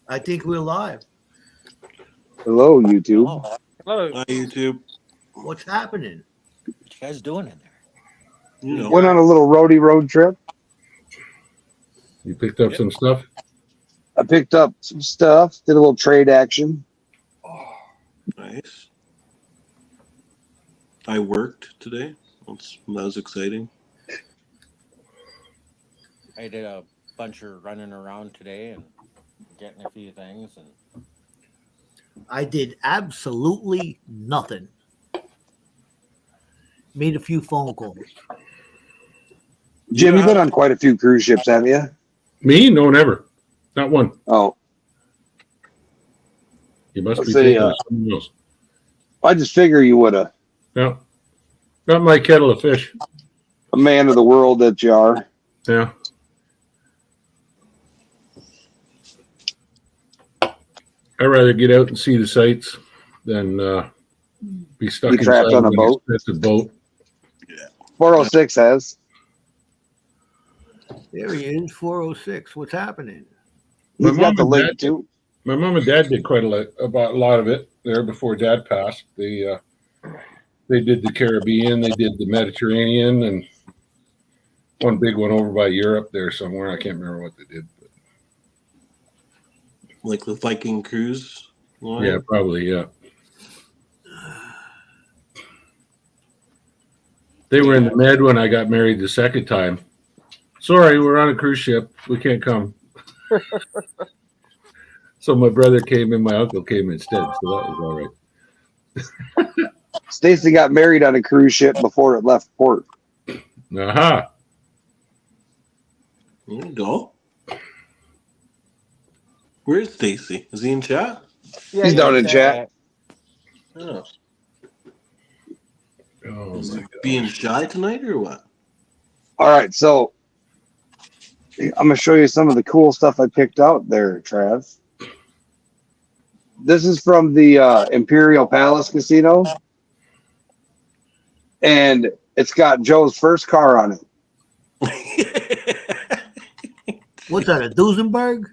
I think we're live. Hello, YouTube. Oh, Hello. Hi, YouTube. What's happening? what you guys doing in there? You know. Went on a little roadie road trip. You picked up some stuff? I picked up some stuff, did a little trade action. Nice. I worked today. That was exciting. I did a bunch of running around today and getting a few things. And I did absolutely nothing. Made a few phone calls. Jim, you've Yeah. been on quite a few cruise ships, haven't you? Me? No, never. Not one. Oh, You must Let's be see, thinking of someone else. I just figure you would have. No. Not my kettle of fish. A man of the world that you are. Yeah. I'd rather get out and see the sights than be stuck Be trapped inside on a an boat. expensive boat. 406 has. There he is, 406. What's happening? My He's mom got the and link dad too. My mom and dad did quite a lot of it there before Dad passed. They did the Caribbean, they did the Mediterranean, and one big one over by Europe there somewhere. I can't remember what they did. But Like the Viking cruise line. yeah, probably, yeah. They were in the Med when I got married the second time. Sorry, we're on a cruise ship. We can't come. So my brother came and my uncle came instead. So that was all right. Stacy got married on a cruise ship before it left port. Aha. There you go. Where's Stacy? Is he in chat? He's down in chat. Oh. Oh, Is my he God. being shy tonight or what? All right, so I'm going to show you some of the cool stuff I picked out there, Trav. This is from the Imperial Palace Casino, and it's got Joe's first car on it. What's that, a Duesenberg?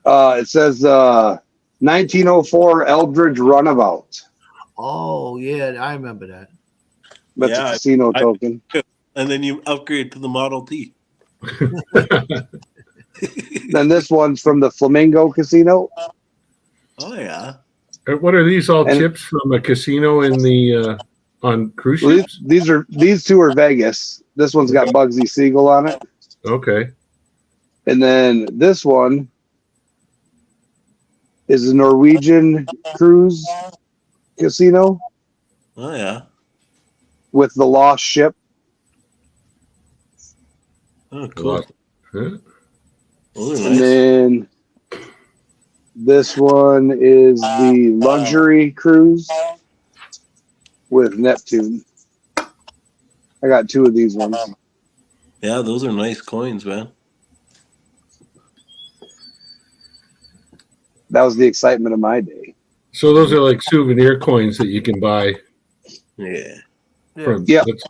It says 1904 Eldridge Runabout. Oh, yeah, I remember that. That's Yeah, a casino token. And then you upgrade to the Model T. Then this one's from the Flamingo Casino. Oh yeah. What are these all And- chips from a casino in the on cruise Well, ships? these two are Vegas. This one's got Bugsy Siegel on it. Okay. And then this one is a Norwegian cruise casino Oh yeah. with the lost ship. Oh cool. Huh? Those are And nice. then this one is the luxury cruise with Neptune. I got two of these ones. Yeah, those are nice coins, man. That was the excitement of my day. So those are like souvenir coins that you can buy Yeah. from. Yeah. That's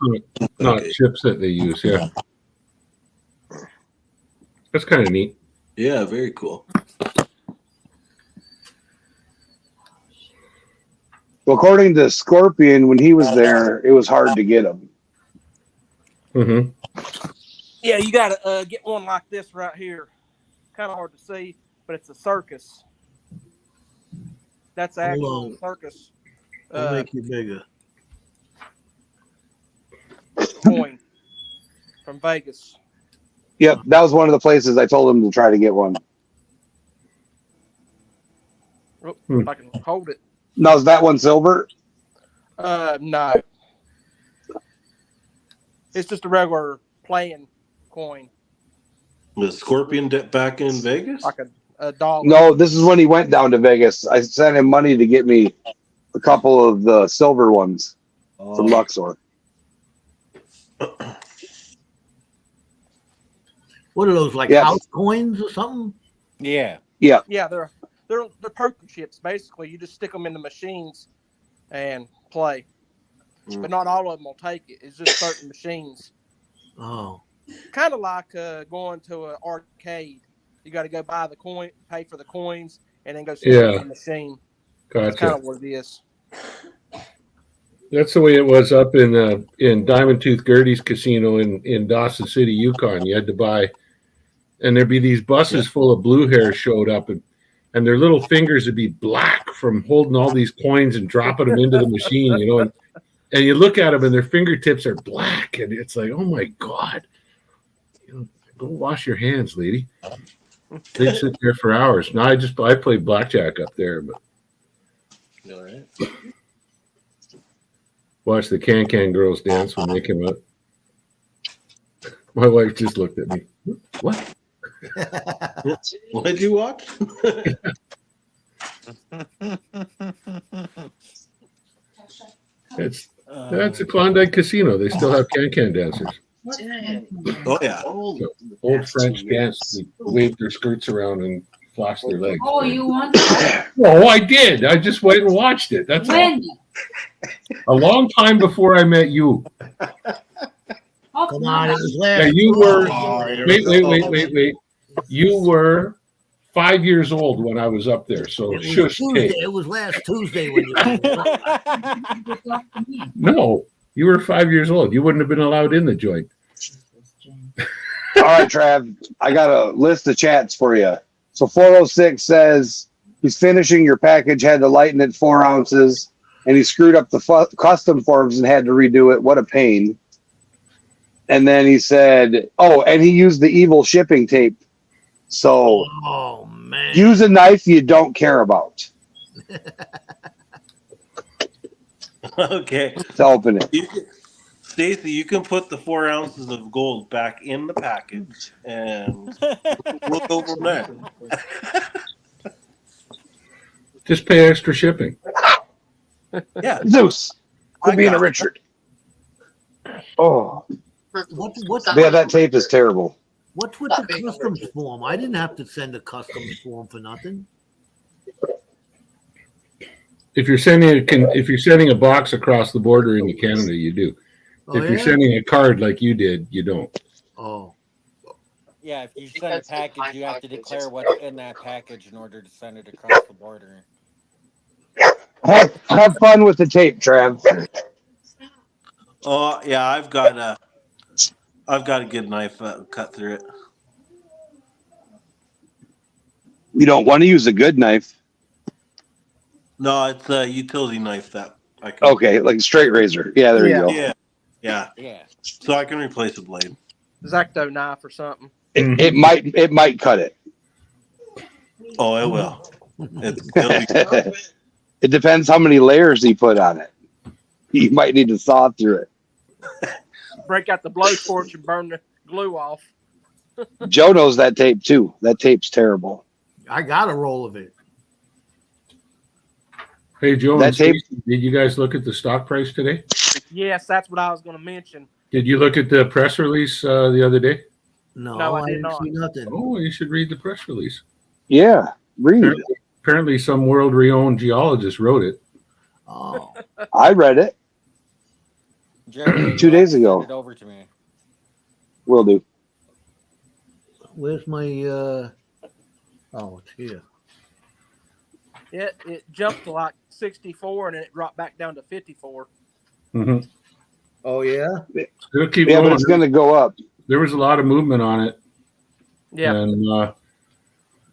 not Okay. chips that they use. Yeah. That's kind of neat. Yeah, very cool. Well, according to Scorpion, when he was there, it was hard to get them. Mm-hmm. yeah, you got to get one like this right here. Kind of hard to see, but it's a circus. That's Hold actual on. circus I'll make you bigger. coin from Vegas. Yep, that was one of the places I told him to try to get one. Oh, if I can hold it. Now, is that one silver? No. It's just a regular playing coin, The Scorpion back in Vegas? like a dollar. No, this is when he went down to Vegas. I sent him money to get me a couple of the silver ones from Luxor. What are those, like Yeah. house coins or something? Yeah. Yeah, Yeah, they're poker chips. Basically, you just stick them in the machines and play. But not all of them will take it. It's just certain machines. Oh. Kind of like going to an arcade You got to go buy the coin, pay for the coins, and then go stick them in the machine. That's kind Gotcha. of what it is. That's the way it was up in Diamond Tooth Gertie's casino in Dawson City, Yukon. You had to buy, and there'd be these buses full of blue hairs showed up, and their little fingers would be black from holding all these coins and dropping them into the machine, you know. And you look at them, and their fingertips are black, and it's like, oh my God, you know, go wash your hands, lady. They sit there for hours. No, I played blackjack up there, but All right. watched the Can girls dance when they came up. My wife just looked at me. What? What did you watch? That's a Klondike casino. They still have Can dancers. Oh yeah. So, old French dance. They wave their skirts around and flash their legs. Oh, you want that? Oh, I did. I just went and watched it. That's all. When? A long time before I met you. Oh, Come on, it was Yeah, last. you were. Oh, Wait. You were 5 years old when I was up there. So It was shush, Tuesday. Kate. It was last Tuesday when you. No, you were 5 years old. You wouldn't have been allowed in the joint. All right, Trav, I got a list of chats for you. So 406 says he's finishing your package, had to lighten it 4 ounces, and he screwed up the custom forms and had to redo it. What a pain. And then he said, oh, and he used the evil shipping tape. So Oh man. use a knife you don't care about Okay. to open it. Stacy, you can put the 4 ounces of gold back in the package, and we'll go from there. Just pay extra shipping. Yeah. Zeus. Quit I being a got it. Richard. Oh, What's yeah, that tape is terrible. What's with the customs form? I didn't have to send a customs form for nothing. If you're sending a box across the border into Canada, you do. Oh, If you're yeah? sending a card like you did, you don't. Oh, Yeah, if you send a package, you have to declare what's in that package in order to send it across the border. Have fun with the tape, Trav. Oh yeah, I've got a good knife cut through it. You don't want to use a good knife. No, it's a utility knife that I can. Okay, like a straight razor. Yeah, there you go. Yeah. Yeah. So I can replace a blade. Zacto knife or something. It might cut it. Oh, it will. It'll be, It depends how many layers he put on it. You might need to saw through it. Break out the blowtorch and burn the glue off. Joe knows that tape too. That tape's terrible. I got a roll of it. Hey, Joe, That and tape- Stacey, did you guys look at the stock price today? Yes, that's what I was going to mention. Did you look at the press release the other day? No, No, I I did didn't not. see nothing. Oh, you should read the press release. Yeah, read it. Apparently some world-renowned geologist wrote it. Oh, I read it. Jerry, 2 days ago. send it over to me. Will do. where's my? Oh, it's here. It jumped to like 64 and then it dropped back down to 54. Mm-hmm. Oh yeah. It'll keep Yeah, going. but it's going to go up. There was a lot of movement on it. Yeah. And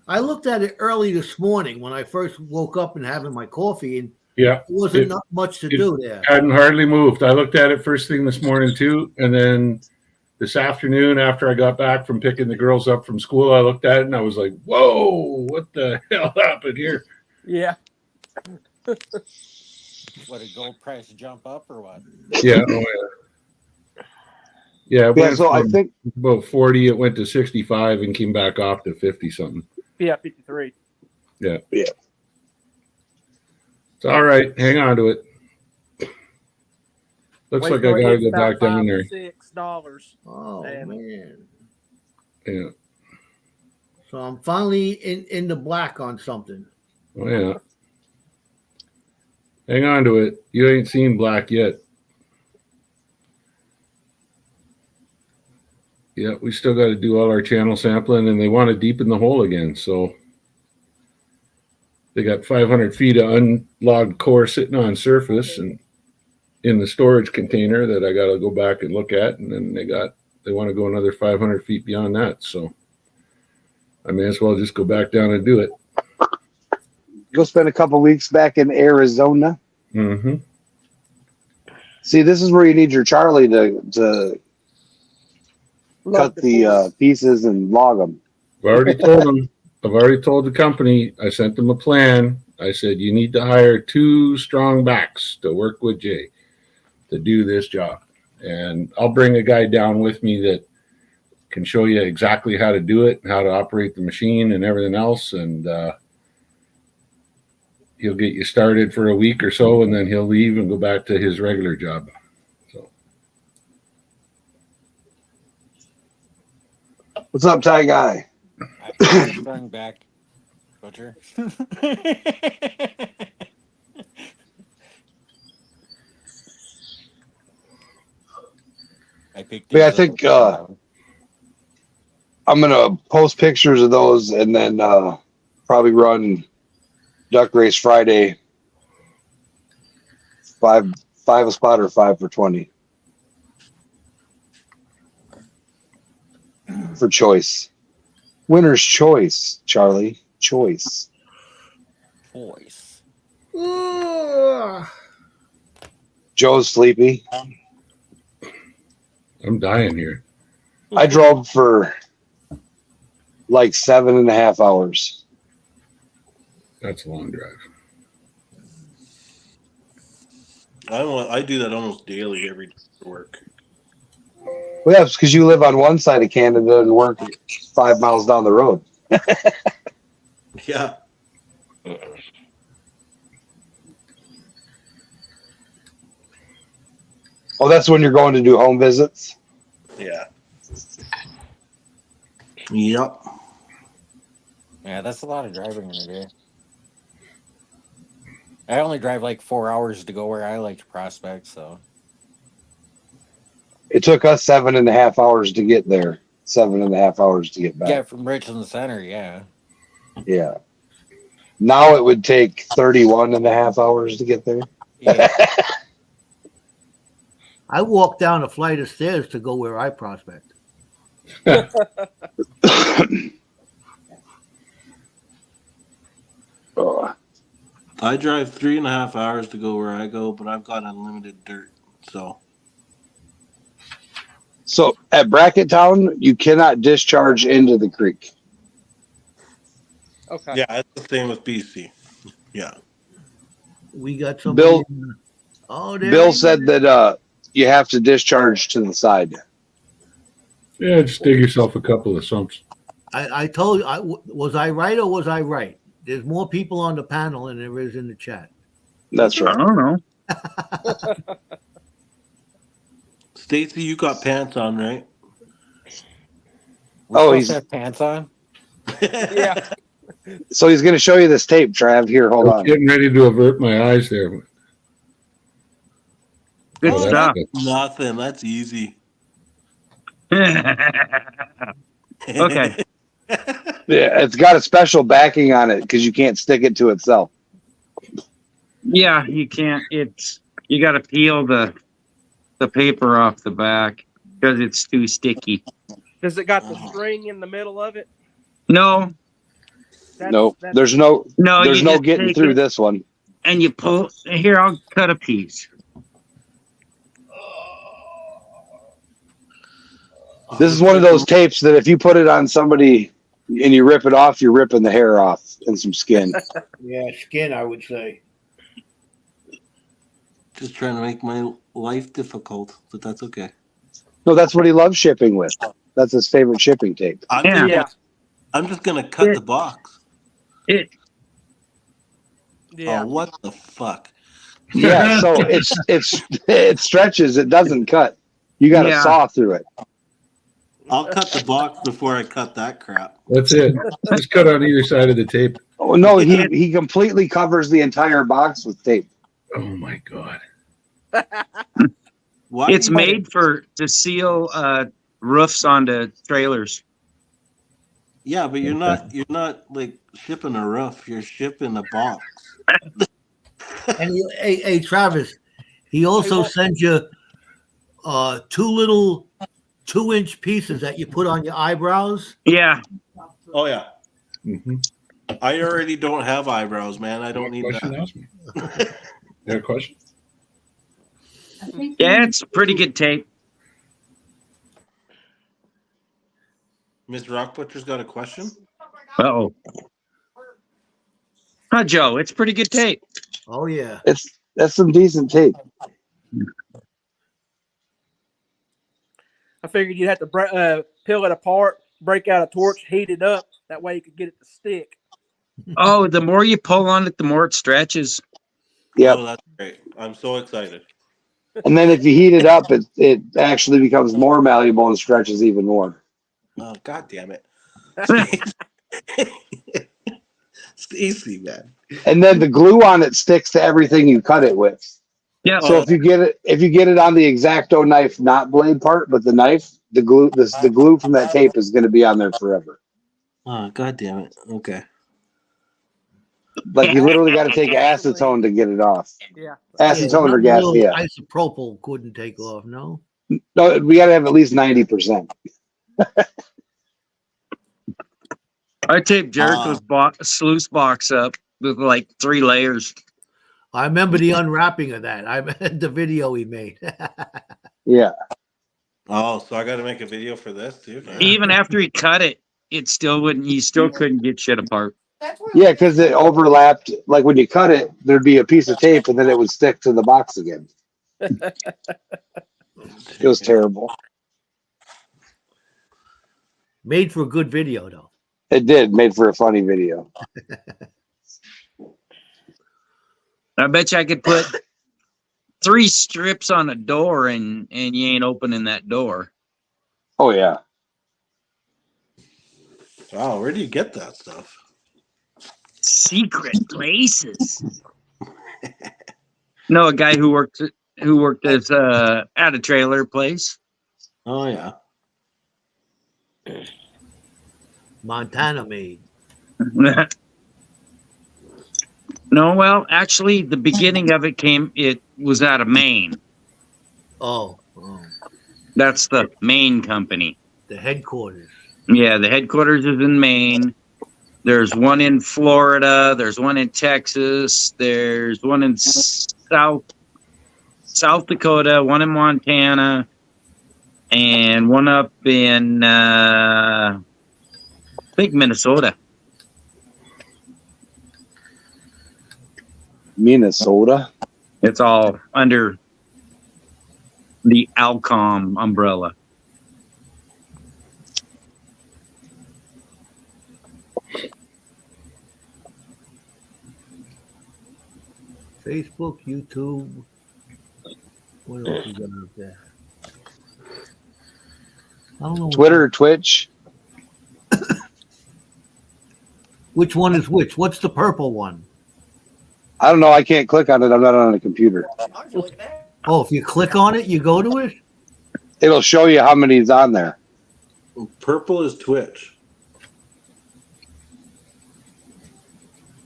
I looked at it early this morning when I first woke up and having my coffee, and yeah, there wasn't It- not much to it- do there. hadn't hardly moved. I looked at it first thing this morning too, and then this afternoon after I got back from picking the girls up from school, I looked at it and I was like, "Whoa, what the hell happened here?" Yeah. What, did gold price jump up or what? Yeah, oh yeah, yeah. It Yeah, went so I from think about 40, it went to 65 and came back off to 50 something. Yeah, 53. It's all right. Hang on to it. Looks like I gotta go back down there. $6. Oh And- man. Yeah. So I'm finally in the black on something. Oh yeah. Hang on to it. You ain't seen black yet. Yeah, we still got to do all our channel sampling, and they want to deepen the hole again. So they got 500 feet of unlogged core sitting on surface and in the storage container that I got to go back and look at, and then they want to go another 500 feet beyond that. So I may as well just go back down and do it. Go spend a couple weeks back in Arizona. Mm-hmm. See, this is where you need your Charlie to cut the pieces and log them. I've already told them. I've already told the company. I sent them a plan. I said, you need to hire 2 strong backs to work with Jay to do this job. And I'll bring a guy down with me that can show you exactly how to do it, how to operate the machine and everything else. And he'll get you started for a week or so, and then he'll leave and go back to his regular job. So, What's up, Ty Guy? I'm going back, Butcher. I think I'm gonna post pictures of those and then probably run Duck Race Friday. 5 a spot or 5 for 20 for choice. Winner's choice, Charlie. Choice. Voice. Joe's sleepy. I'm dying here. I drove for like 7.5 hours. That's a long drive. I do that almost daily every day for work. Well, that's because you live on one side of Canada and work 5 miles down the road. Yeah. Oh, that's when you're going to do home visits? Yeah. Yep. Yeah, that's a lot of driving in a day. I only drive like 4 hours to go where I like to prospect, so. It took us 7.5 hours to get there. 7.5 hours to get back. Yeah, from Richland Center, yeah. Yeah. Now it would take 31.5 hours to get there. Yeah. I walk down a flight of stairs to go where I prospect. Oh. I drive 3.5 hours to go where I go, but I've got unlimited dirt. So at Bracket Town, you cannot discharge into the creek. Okay. Yeah, it's the same with BC. Yeah. We got somebody. Bill- Oh, there Bill he is. said that you have to discharge to the side. Yeah, just dig yourself a couple of sumps. I told you, was I right or was I right? There's more people on the panel than there is in the chat. That's I right. don't know. Stacy, you got pants on, right? We Oh, supposed he's- to have pants on? Yeah. So he's going to show you this tape, Trav. Here, hold I was on. getting ready to avert my eyes there. Good Oh, stuff. Nothing. That's easy. Okay. Yeah, it's got a special backing on it because you can't stick it to itself. Yeah, you can't. You got to peel the paper off the back because it's too sticky. Does it got the string in the middle of it? No, Nope. There's no no, there's you no just getting take through it this one. and you pull. Here, I'll cut a piece. This is one of those tapes that if you put it on somebody and you rip it off, you're ripping the hair off and some skin. Yeah, skin, I would say. Just trying to make my life difficult, but that's okay. No, that's what he loves shipping with. That's his favorite shipping tape. Yeah. I'm just gonna cut Yeah. the box. It. Yeah. Oh, what the fuck? Yeah, so it stretches, it doesn't cut. You got to Yeah. saw through it. I'll cut the box before I cut that crap. That's it. Just cut on either side of the tape. Oh no, he completely covers the entire box with tape. Oh my God. Why It's do you- made to seal roofs onto trailers. Yeah, but you're not like shipping a roof. You're shipping a box. And hey, Travis, he also sends you two little 2-inch pieces that you put on your eyebrows. Yeah. Oh yeah. Mm-hmm. I already don't have eyebrows, man. I don't need that. Ask me. You got a question? I think Yeah, it's pretty good tape. Ms. Rock Butcher's got a question. Uh-oh. Huh, Joe, it's pretty good tape. Oh yeah. That's some decent tape. I figured you'd have to peel it apart, break out a torch, heat it up. That way you could get it to stick. Oh, the more you pull on it, the more it stretches. Yep. Oh, that's great. I'm so excited. And then if you heat it up, it actually becomes more malleable and stretches even more. Oh, God damn it. Stacy, man. And then the glue on it sticks to everything you cut it with. Yeah. So if you get it on the X-Acto knife, not blade part, but the knife, the glue from that tape is going to be on there forever. Oh, God damn it. Okay. Like you literally got to take acetone to get it off. Yeah. Acetone or Not gas, little yeah. Isopropyl couldn't take off, no? No, we got to have at least 90%. I taped Jericho's sluice box up with like 3 layers. I remember the unwrapping of that. I read the video he made. Yeah. Oh, so I got to make a video for this, too? Even after he cut it, you still couldn't get shit apart. Yeah, because it overlapped. Like when you cut it, there'd be a piece of tape and then it would stick to the box again. It was terrible. Made for a good video, though. It did. Made for a funny video. I bet you I could put 3 strips on a door and you ain't opening that door. Oh, yeah. Wow, where do you get that stuff? Secret places. No, a guy who worked as at a trailer place. Oh, yeah. Montana made. No, well, actually, the beginning of it was out of Maine. Oh, That's the Maine company. the headquarters. Yeah, the headquarters is in Maine. There's one in Florida. There's one in Texas. There's one in South Dakota. One in Montana, and one up in I think Minnesota. Minnesota. It's all under the Alcom umbrella. Facebook, YouTube. What else we got up there? I don't know. Twitter, Twitch. Which one is which? What's the purple one? I don't know. I can't click on it. I'm not on a computer. Oh, if you click on it, you go to it? It'll show you how many is on there. Purple is Twitch.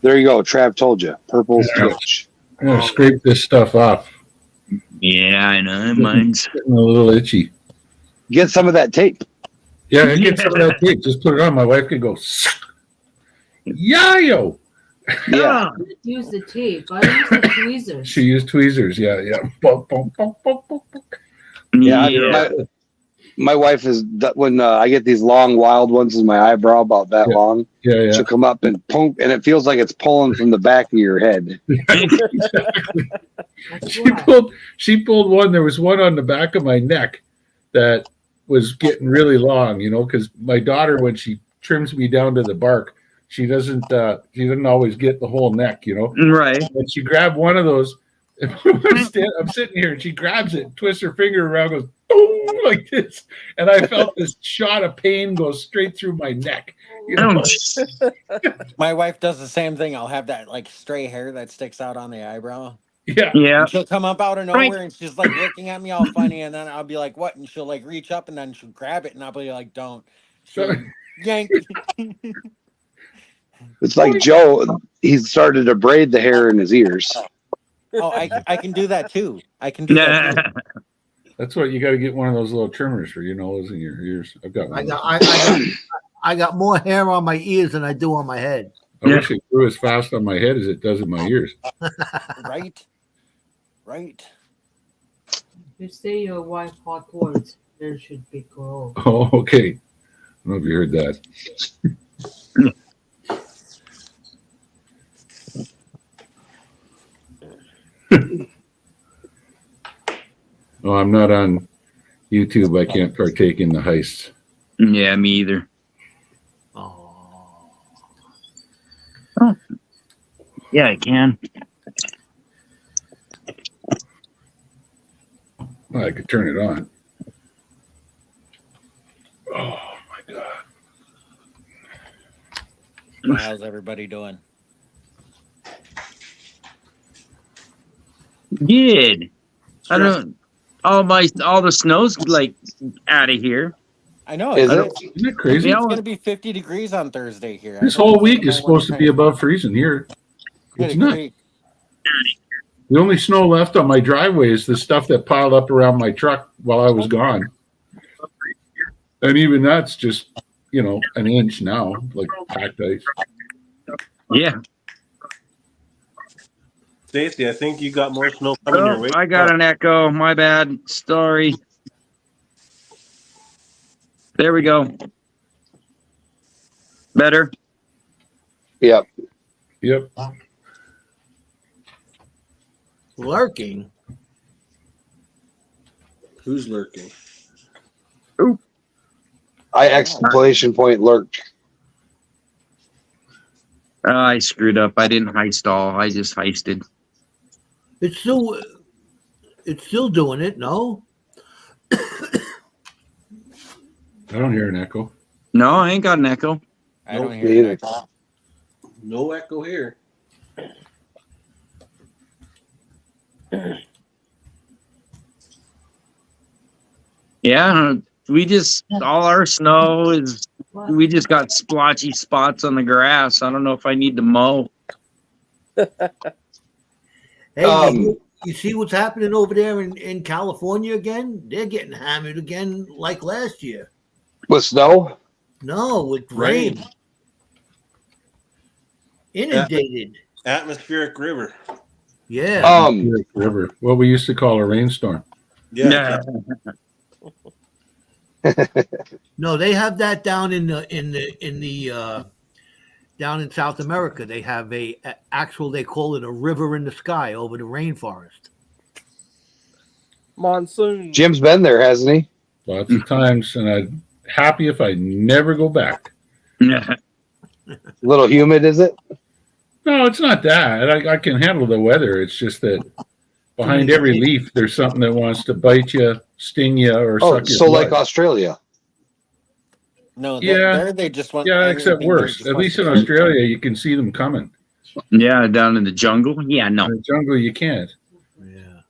There you go. Trav told you. Purple's Twitch. I'm gonna scrape this stuff off. Yeah, I know. Mine's Getting a little itchy. Get some of that tape. Yeah, I get some of that tape. Just put it on. My wife could go, "Yayo." Yeah. I would use the tape. I use the tweezers. She used tweezers. Yeah, yeah. Bump, bump, bump, bump, bump, bump. Yeah. My wife is when I get these long, wild ones in my eyebrow about that long. Yeah, yeah. She'll come up and punk, and it feels like it's pulling from the back of your head. Exactly. That's why. She pulled one. There was one on the back of my neck that was getting really long, because my daughter, when she trims me down to the bark, she doesn't always get the whole neck, right. And she grabbed one of those. And I'm sitting here and she grabs it, twists her finger around, goes boom, like this, and I felt this shot of pain go straight through my neck. My wife does the same thing. I'll have that like stray hair that sticks out on the eyebrow. Yeah. Yeah. And she'll come up out of Frank. nowhere and she's like looking at me all funny, and then I'll be like, "What?" And she'll like reach up and then she'll grab it, and I'll be like, "Don't." She'll yank. It's like Joe. He's started to braid the hair in his ears. Oh, I can do that too. I can do that too. That's what you got to get one of those little trimmers for your nose and your ears. I've got one. I got more hair on my ears than I do on my head. I wish it grew as fast on my head as it does in my ears. Right. Right. You say your wife hot words, there should be grow. Oh, okay. I don't know if you heard that. Oh, I'm not on YouTube. I can't partake in the heists. Yeah, me either. Oh. Yeah, I can. Well, I could turn it on. Oh my God. How's everybody doing? Good. I don't. All the snow's like out of here. I know. Is it? Isn't it crazy? Yeah. It's going to be 50 degrees on Thursday here. This whole week is supposed to be above freezing here. It's not. The only snow left on my driveway is the stuff that piled up around my truck while I was gone. And even that's just, an inch now, like packed ice. Yeah. Stacy, I think you got more snow coming your way. I got an echo. My bad. Sorry. There we go. Better? Yep. Yep. Lurking. Who's lurking? I exclamation point lurked. I screwed up. I didn't heist all. I just heisted. It's still doing it, no? I don't hear an echo. No, I ain't got an echo. I don't Me hear either. that. No echo here. Yeah, all our snow is, we just got splotchy spots on the grass. I don't know if I need to mow. Hey, you see what's happening over there in California again? They're getting hammered again like last year. With snow? No, with rain. Inundated. Atmospheric river. Yeah. River. What we used to call a rainstorm. Yeah. No, they have that down in down in South America. They have they call it a river in the sky over the rainforest. Monsoon. Jim's been there, hasn't he? Lots of times, and I'm happy if I never go back. A little humid, is it? No, it's not that. I can handle the weather. It's just that behind every leaf, there's something that wants to bite you, sting you, or suck your so blood. like Australia. No, Yeah. there they just want. Yeah, except everything worse. just At wants least to in kill you. Australia, you can see them coming. Yeah, down in the jungle. Yeah, no. In the jungle, you can't. Yeah.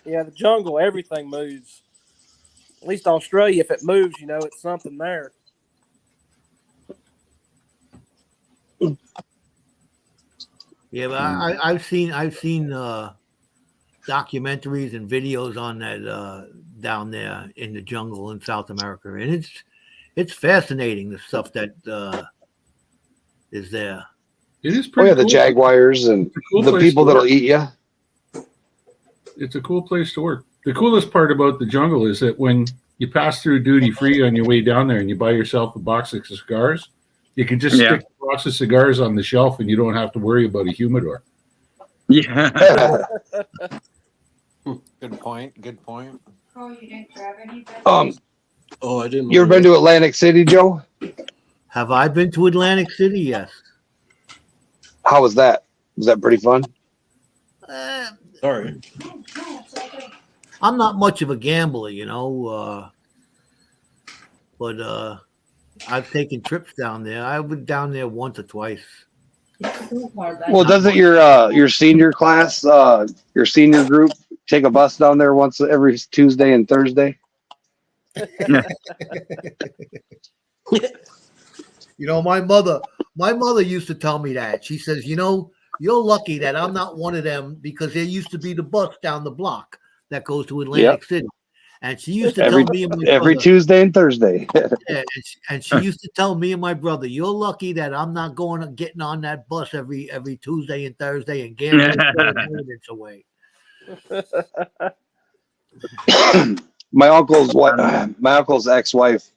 Yeah, the jungle, everything moves. At least Australia, if it moves, it's something there. Yeah, but I've seen documentaries and videos on that down there in the jungle in South America, and it's fascinating the stuff that is there. It is Oh pretty yeah, cool. the jaguars and It's a cool the place people to that'll work. eat you. It's a cool place to work. The coolest part about the jungle is that when you pass through duty free on your way down there and you buy yourself a box of cigars, you can just Yeah. stick a box of cigars on the shelf and you don't have to worry about a humidor. Yeah. Good point. Good point. Oh, you didn't grab any? Oh, I didn't. You ever been to Atlantic City, Joe? Have I been to Atlantic City? Yes. How was that? Was that pretty fun? Sorry. I'm not much of a gambler, but I've taken trips down there. I went down there once or twice. It's so hard. Well, doesn't your senior class, your senior group, take a bus down there once every Tuesday and Thursday? You know, my mother used to tell me that. She says, you know, you're lucky that I'm not one of them, because there used to be the bus down the block that goes to Atlantic City. And she used to tell me and my every brother, Tuesday and Thursday. and she used to tell me and my brother, you're lucky that I'm not getting on that bus every Tuesday and Thursday and gambling minutes away. My uncle's ex-wife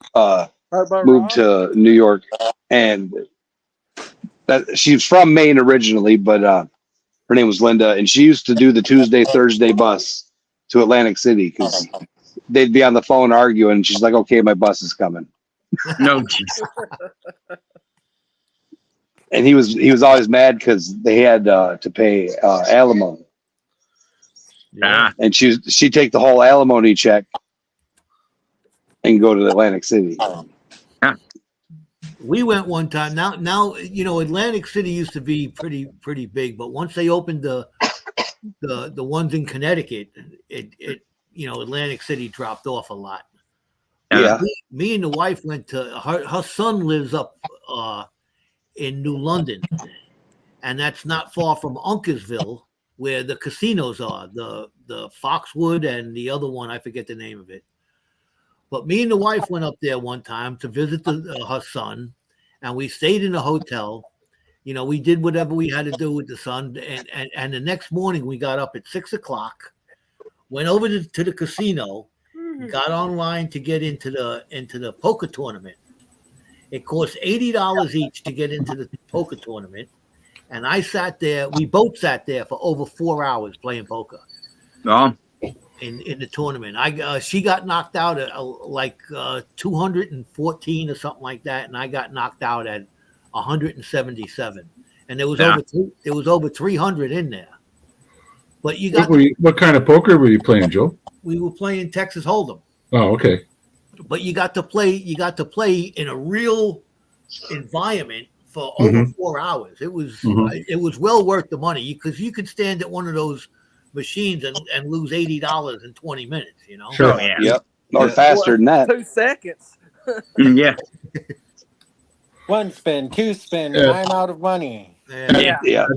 moved to New York, and that she's from Maine originally, but her name was Linda, and she used to do the Tuesday Thursday bus to Atlantic City because they'd be on the phone arguing. And she's like, "Okay, my bus is coming." No, geez. And he was always mad because they had to pay alimony, and she'd take the whole alimony check and go to Atlantic City. We went one time. Now you know, Atlantic City used to be pretty big, but once they opened the ones in Connecticut, it you know, Atlantic City dropped off a lot. Yeah. Me and the wife went to her son lives up in New London, and that's not far from Uncasville, where the casinos are, the Foxwood and the other one, I forget the name of it. But me and the wife went up there one time to visit her son, and we stayed in a hotel. You know, we did whatever we had to do with the son, and the next morning we got up at 6:00, went over to the casino, got online to get into the poker tournament. It cost $80 each to get into the poker tournament, and I sat there. We both sat there for over 4 hours playing poker. Oh. In the tournament, she got knocked out at like 214 or something like that, and I got knocked out at 177, and there was over 300 in there. But you got what kind of poker were you playing, Joe? We were playing Texas Hold'em. Oh, okay. But you got to play in a real environment for over 4 hours. It was well worth the money, because you could stand at one of those machines and lose $80 in 20 minutes, you know? Sure. Yeah. Yep. Or faster than that. 2 seconds. Yeah. One spin, two spin, I'm out of money. Yeah.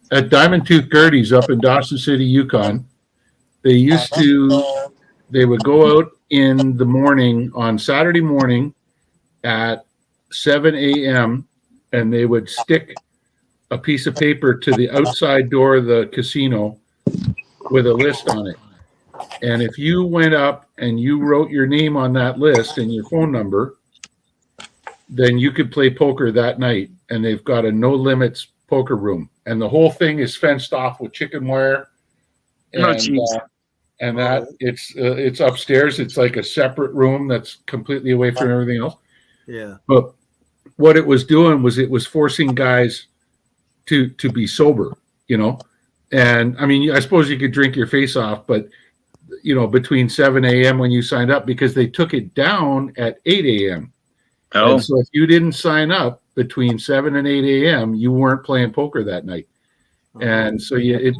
At Diamond Tooth Gertie's up in Dawson City, Yukon, they would go out in the morning on Saturday morning at 7 a.m. and they would stick a piece of paper to the outside door of the casino with a list on it. And if you went up and you wrote your name on that list and your phone number, then you could play poker that night. And they've got a no limits poker room, and the whole thing is fenced off with chicken wire. And that it's upstairs. It's like a separate room that's completely away from everything else. Yeah. But what it was doing was it was forcing guys to be sober, you know. And I mean, I suppose you could drink your face off, but you know, between 7 a.m. when you signed up, because they took it down at 8 a.m. Oh. And so if you didn't sign up between 7 and 8 a.m., you weren't playing poker that night. And so it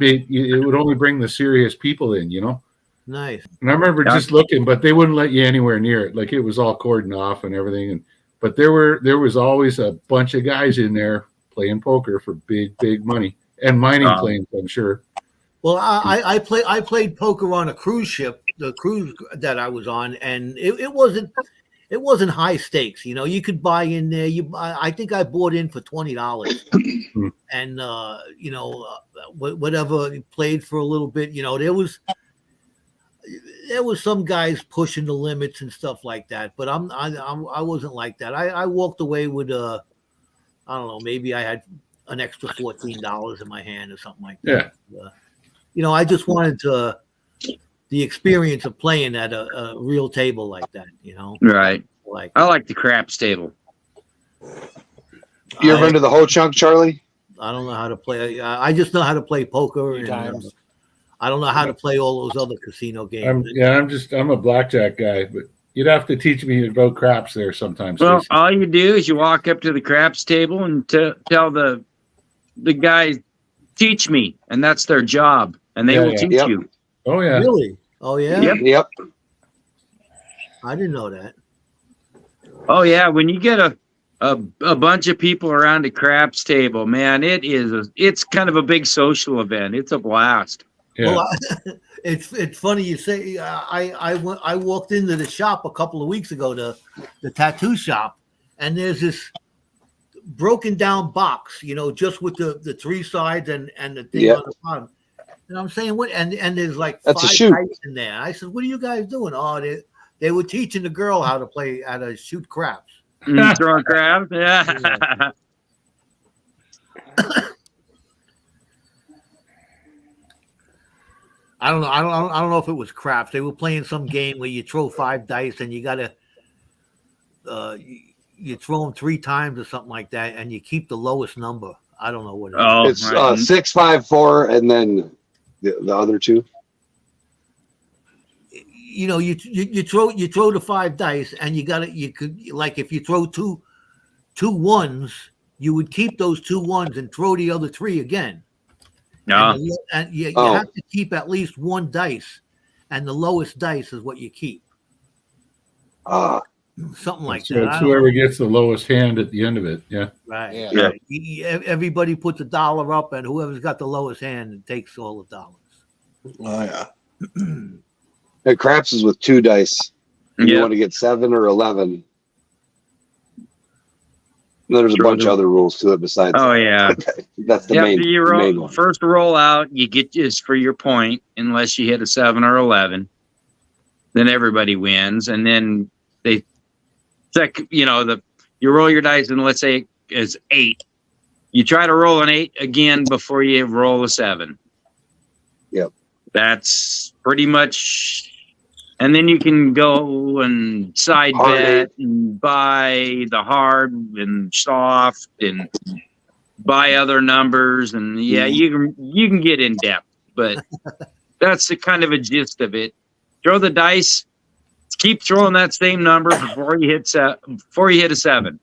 would only bring the serious people in, you know. Nice. And I remember just looking, but they wouldn't let you anywhere near it. Like, it was all cordoned off and everything. But there was always a bunch of guys in there playing poker for big money, and mining claims, I'm sure. Well, I played poker on a cruise ship, the cruise that I was on, and it wasn't high stakes. You know, you could buy in there. I think I bought in for $20, and you know, whatever, played for a little bit. You know, there was some guys pushing the limits and stuff like that, but I wasn't like that. I walked away with I don't know, maybe I had an extra $14 in my hand or something like that. Yeah. You know, I just wanted the experience of playing at a real table like that, you know? Right. Like, I like the craps table. You ever been to the Ho Chunk, Charlie? I don't know how to play. I just know how to play poker. And, I don't know how to play all those other casino games. I'm a blackjack guy, but you'd have to teach me about craps there sometimes. Well, all you do is you walk up to the craps table and tell the the guys teach me, and that's their job, and they Yeah, will yeah. teach Yep. you. Oh yeah. Really? Oh yeah. Yep. Yep. I didn't know that. Oh yeah, when you get a bunch of people around a craps table, man, it's kind of a big social event. It's a blast. Yeah. Well, it's funny you say. I walked into the shop a couple of weeks ago, the tattoo shop, and there's this broken down box, just with the three sides and the thing Yep. on the bottom. And I'm saying, what? And there's like That's a 5 shoot. dice in there. I said, what are you guys doing? Oh, they were teaching the girl how to shoot craps. Throwing crabs, yeah. I don't know. I don't know if it was craps. They were playing some game where you throw 5 dice and you gotta you throw them 3 times or something like that, and you keep the lowest number. I don't know what it is. Oh, It's right. 6, 5, 4, and then the other 2. You throw the 5 dice, and you could, like, if you throw two ones, you would keep those 2 ones and throw the other 3 again. No. And you Oh. have to keep at least 1 dice, and the lowest dice is what you keep. Something like So that. it's I don't whoever know. gets the lowest hand at the end of it. Yeah. Right. Yeah. Yeah. Everybody puts $1 up, and whoever's got the lowest hand takes all the dollars. Oh yeah. It craps is with 2 dice. You Yeah. want to get 7 or 11. And there's a bunch of other rules to it besides. Oh yeah. That's the Yeah, main, you the roll, main one. first roll out, you get is for your point, unless you hit a 7 or 11. Then everybody wins, and then you roll your dice, and let's say it's 8. You try to roll an 8 again before you roll a 7. Yep. That's pretty much, and then you can go and side Hard bet and buy the hard and soft and buy other numbers, and yeah, you can get in depth, but that's the kind of a gist of it. Throw the dice, keep throwing that same number before you hit a 7.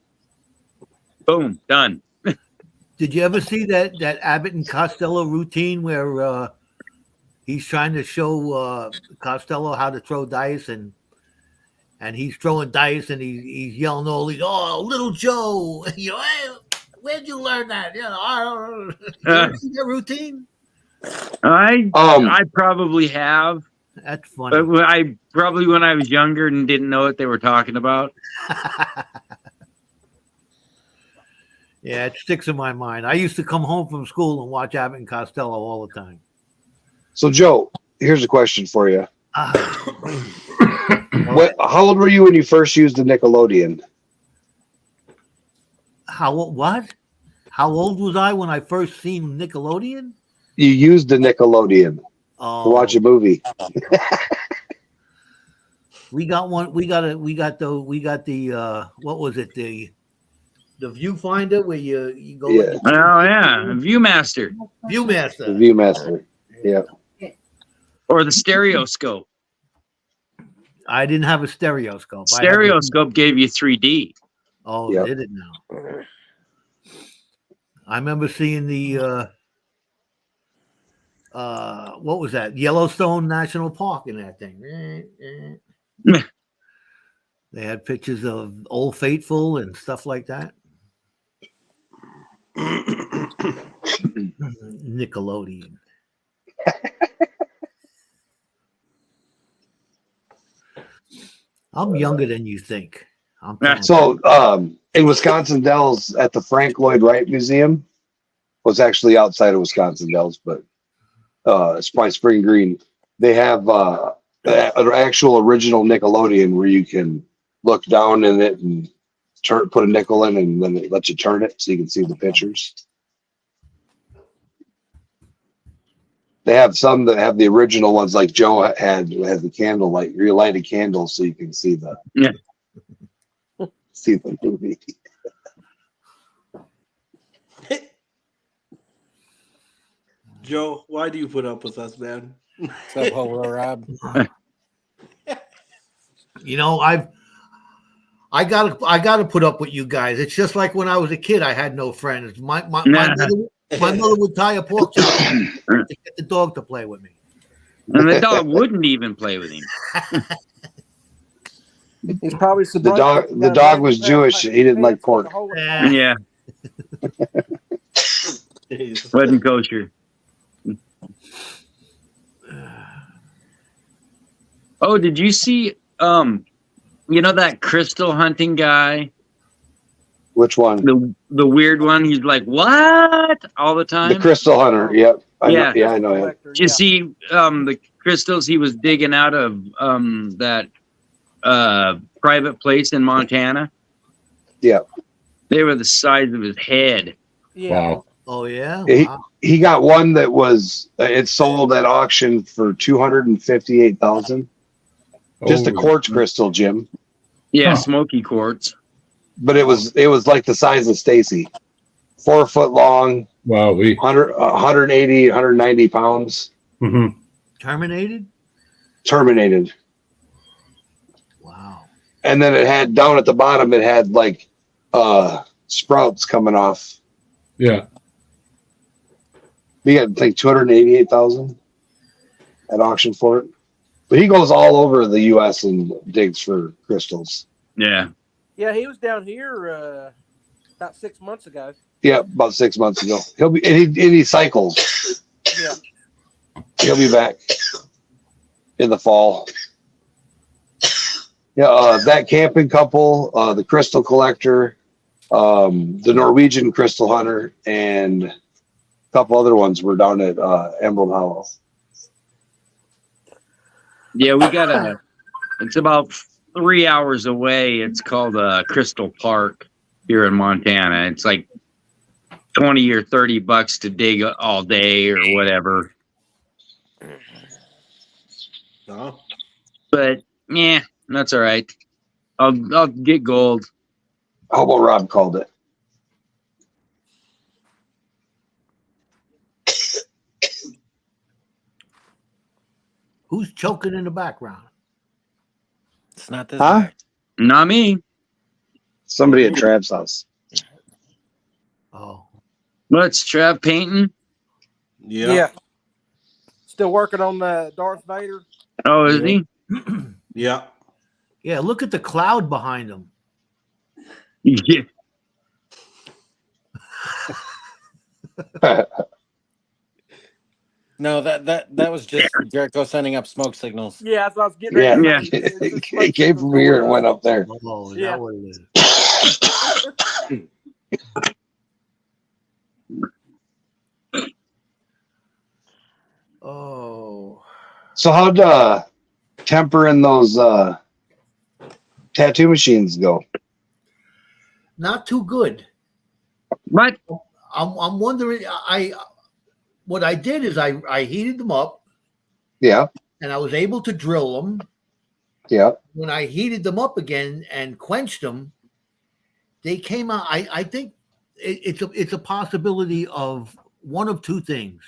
Boom, done. Did you ever see that Abbott and Costello routine where he's trying to show Costello how to throw dice, and he's throwing dice, and he's yelling all these, "Oh, little Joe, hey, where'd you learn that?" You ever see that routine? I probably have, That's funny. but I probably when I was younger and didn't know what they were talking about. Yeah, it sticks in my mind. I used to come home from school and watch Abbott and Costello all the time. So, Joe, here's a question for you. Ah. How old were you when you first used the Nickelodeon? How old was I when I first seen Nickelodeon? You used the Nickelodeon to watch a movie. We got one. We got the what was it? The viewfinder where you go. Yeah. Oh yeah, Viewmaster Viewmaster. The Viewmaster. Yeah. or the stereoscope. I didn't have a stereoscope. Stereoscope gave you 3D. Oh, Yep. did it now? I remember seeing the what was that? Yellowstone National Park in that thing. They had pictures of Old Faithful and stuff like that. Nickelodeon. I'm younger than you think. I'm telling you. So, in Wisconsin Dells at the Frank Lloyd Wright Museum, was actually outside of Wisconsin Dells, but it's by Spring Green. They have an actual original Nickelodeon where you can look down in it and put a nickel in, and then it lets you turn it so you can see the pictures. They have some that have the original ones, like Joe had the candle light. You light a candle so you can see the see the movie. Joe, why do you put up with us, man? What's up, Hobo Rob? You know, I gotta put up with you guys. It's just like when I was a kid, I had no friends. My My mother would tie a pork chop to get the dog to play with me. And the dog wouldn't even play with him. He's probably The dog was Jewish. He didn't like pork. Yeah, wasn't kosher. Oh, did you see? You know that crystal hunting guy, Which one? the weird one. He's like, what all the time. The crystal hunter. Yep. I Yeah. know him. Did you see the crystals he was digging out of that private place in Montana? Yeah. They were the size of his head. Yeah. Wow. Oh yeah. Yeah, he got one that was it sold at auction for $258,000. Just a Oh, quartz crystal, Jim. Yeah, Huh. smoky quartz. But it was like the size of Stacy. 4 foot long, wow. 180, 190 pounds. Mm-hmm. Terminated. Terminated. Wow. And then it had down at the bottom, it had like sprouts coming off. Yeah. We got like 288,000 at auction for it. But he goes all over the US and digs for crystals. Yeah. Yeah, he was down here about 6 months ago. Yeah, about 6 months ago. He'll be and he cycles. Yeah. He'll be back in the fall. Yeah, that camping couple, the crystal collector, the Norwegian crystal hunter, and a couple other ones were down at Emerald Hollow. Yeah, we got it's about 3 hours away. It's called Crystal Park here in Montana. It's like 20 or $30 to dig all day or whatever. No. But yeah, that's all right. I'll get gold. How about Rob called it? Who's choking in the background? It's not this Huh? guy. Not me. Somebody at Trav's house. Oh. What's Trav painting? Yeah. Still working on the Darth Vader. Oh, is he? Yeah. Yeah. Look at the cloud behind him. Yeah. No, that was just Jericho sending up smoke signals. Yeah, that's what I was getting Yeah. ready. Yeah. It came from here and went up there. Oh, is Yeah. that what it is? Oh. So how'd temper in those tattoo machines go? Not too good. What? I'm wondering. What I did is I heated them up Yeah, and I was able to drill them. yeah. When I heated them up again and quenched them, they came out. I think it's a possibility of one of two things.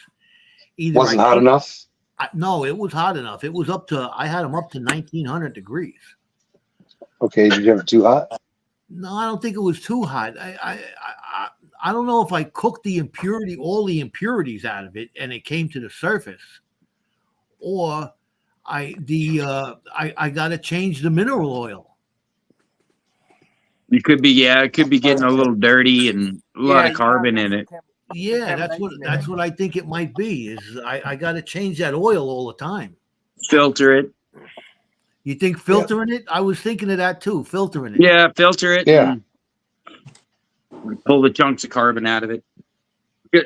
Either Wasn't hot enough. No, it was hot enough. It was up to. I had them up to 1900 degrees. Okay, did you have it too hot? No, I don't think it was too hot. I don't know if I cooked all the impurities out of it, and it came to the surface, or I got to change the mineral oil. It could be getting a little dirty and a lot of carbon in it. Yeah, that's what I think it might be. Is I got to change that oil all the time. Filter it. You think filtering it? I was thinking of that too. Filtering it. Yeah, filter it. Yeah. and pull the chunks of carbon out of it.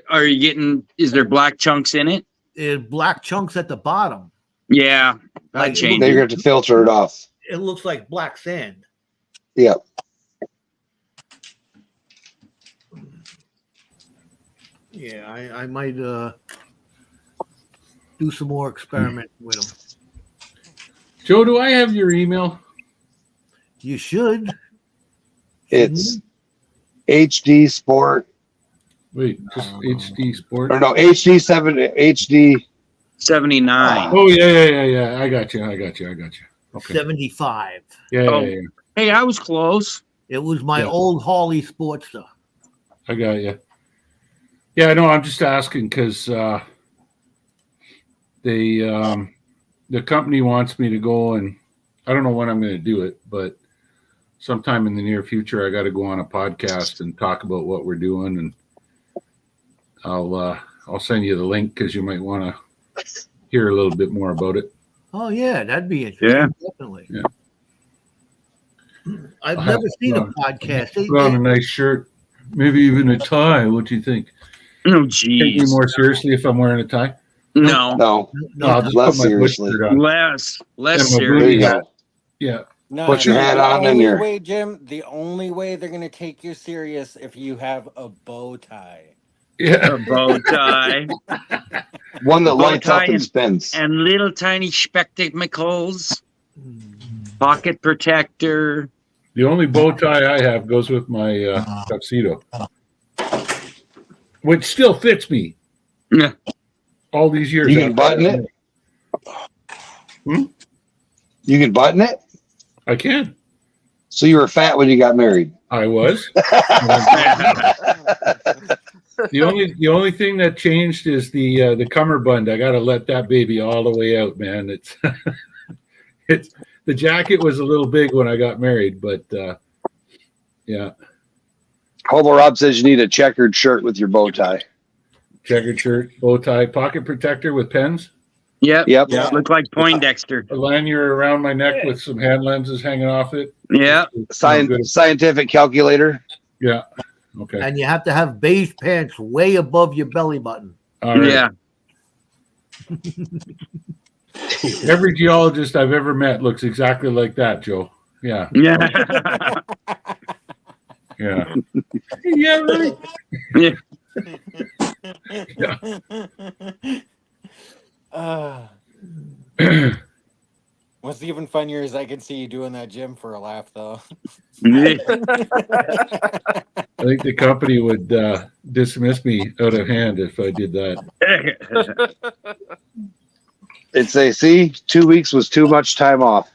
Are you getting? Is there black chunks in it? There's black chunks at the bottom. Yeah, I Like, changed They're it. going to filter it off. It looks like black sand. Yeah. Yeah, I might do some more experimenting with them. Joe, do I have your email? You should. It's HD Sport. Wait, just HD Sport. Or no, HD 79. Oh yeah. I got you. Okay. 75. Yeah, Oh. yeah. Hey, I was close. It was my Yeah. old Harley Sportster. I got you. Yeah, no, I'm just asking because the company wants me to go, and I don't know when I'm going to do it, but sometime in the near future, I got to go on a podcast and talk about what we're doing, and I'll send you the link because you might want to hear a little bit more about it. Oh yeah, that'd be interesting. Definitely. Yeah. I've never seen a podcast. Put on a nice shirt, maybe even a tie. What do you think? Oh, Take me geez. more seriously if I'm wearing a tie? No, No, I'll just less put my bush seriously. shirt on. less And my There serious. you go. Yeah. No, Put your hat the on and only your- way, Jim. The only way they're gonna take you serious if you have a bow tie. Yeah. A bow tie One that Bow lights up tie and and- spins. and little tiny spectacles, pocket protector. The only bow tie I have goes with my tuxedo, which still fits me. Yeah. All these years. You can button it? Hmm? You can button it? I can. So you were fat when you got married. I was. The only thing that changed is the cummerbund. I got to let that baby all the way out, man. It's the jacket was a little big when I got married, but yeah, Hobo Rob says you need a checkered shirt with your bow tie. checkered shirt, bow tie, pocket protector with pens, Yep. Yep. Yeah. Look like Poindexter. a lanyard around my neck with some hand lenses hanging off it. Yeah. Scientific calculator. Yeah. Okay. And you have to have beige pants way above your belly button. All right. Yeah. Every geologist I've ever met looks exactly like that, Joe. Yeah. Yeah. Yeah. Yeah. Right. What's even funnier is I can see you doing that, Jim, for a laugh, though. I think the company would dismiss me out of hand if I did that. It's a see, 2 weeks was too much time off.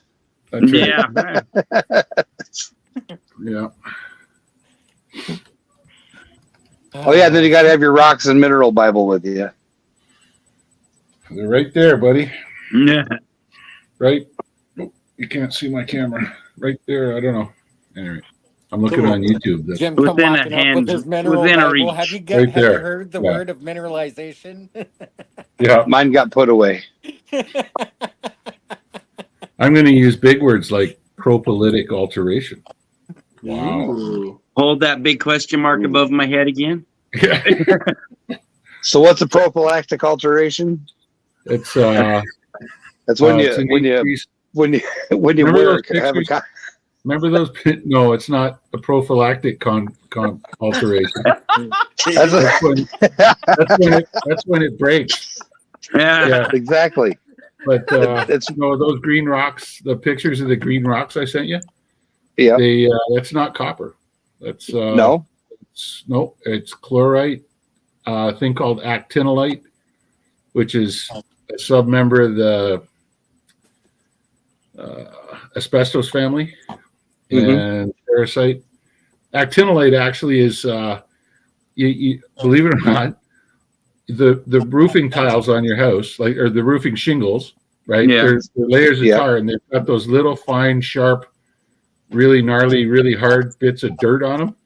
That's right. Yeah. Yeah. Oh yeah, then you got to have your rocks and mineral Bible with you. They're right there, buddy. Yeah. Right. Oh, you can't see my camera. Right there. I don't know. Anyway, I'm looking on YouTube. That's- Jim come Within a walking up hand- with his mineral within a Bible. reach. Have you, Right have you there. heard the Yeah. word of mineralization? Yeah. Mine got put away. I'm going to use big words like propolitic alteration. Wow. Hold that big question mark above my head again. So what's a prophylactic alteration? It's That's when it's an you increase- when you Remember wear those have a pictures? Remember those? No, it's not a prophylactic alteration. that's That's when it breaks. Yeah. Yeah, exactly. but It's no, those green rocks. The pictures of the green rocks I sent you. yeah. They that's not copper. That's No. It's chlorite. A thing called actinolite, which is a submember of the asbestos family and parasite. Actinolite actually is, you believe it or not, the roofing tiles on your house, or the roofing shingles, right? Yeah. There's the layers of Yeah. tar, and they've got those little fine, sharp, really gnarly, really hard bits of dirt on them.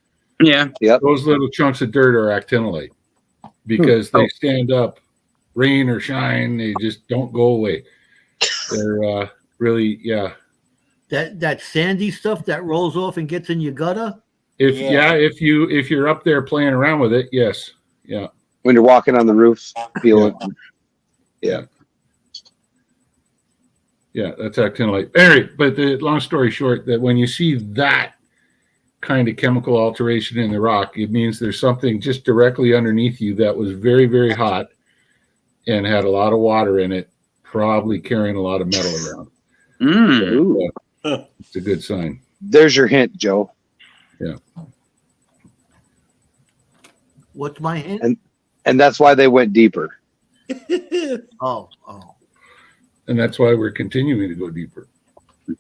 Yeah. Those little chunks of dirt are actinolite because they stand up, rain or shine, they just don't go away. They're really, yeah. That sandy stuff that rolls off and gets in your gutter. If Yeah. if you're up there playing around with it, yes, yeah, When you're walking on the roof, feel it. yeah, that's actinolite. Anyway, but the long story short, that when you see that kind of chemical alteration in the rock, it means there's something just directly underneath you that was very, very hot and had a lot of water in it, probably carrying a lot of metal around. Mm. Ooh. It's a good sign. There's your hint, Joe. What's my hint? And that's why they went deeper. Oh. And that's why we're continuing to go deeper.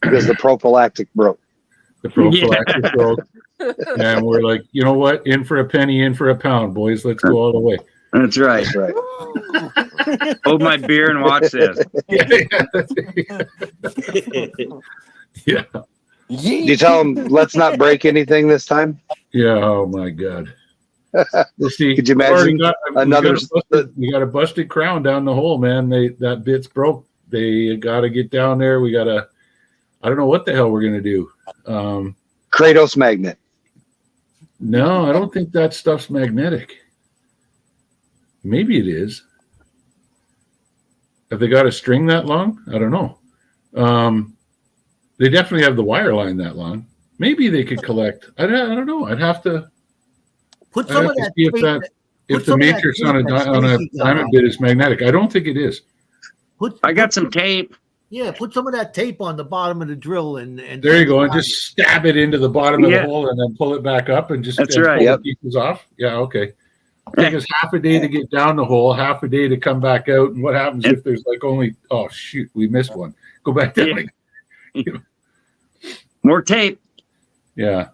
Because the prophylactic broke. The prophylactic broke, And we're like, you know what? In for a penny, in for a pound, boys. Let's go all the way. That's right. That's right. Hold my beer and watch this. Yeah. You tell them, let's not break anything this time. Yeah. Oh my God. We'll see. Could you imagine we got a busted crown down the hole, man. That bit's broke. They got to get down there. I don't know what the hell we're gonna do. Kratos magnet. No, I don't think that stuff's magnetic. Maybe it is. Have they got a string that long? I don't know. They definitely have the wire line that long. Maybe they could collect. I don't know. I'd have to. Put some of that. If the matrix on a diamond bit is magnetic. I don't think it is. I got some tape. Yeah, put some of that tape on the bottom of the drill and there you go, and just stab it into the bottom of the hole and then pull it back up and just That's pull right. the pieces off. Yeah, okay. Take us half a day to get down the hole, half a day to come back out. And what happens if there's like only we missed one. Go back down. Yeah. More tape. Yeah.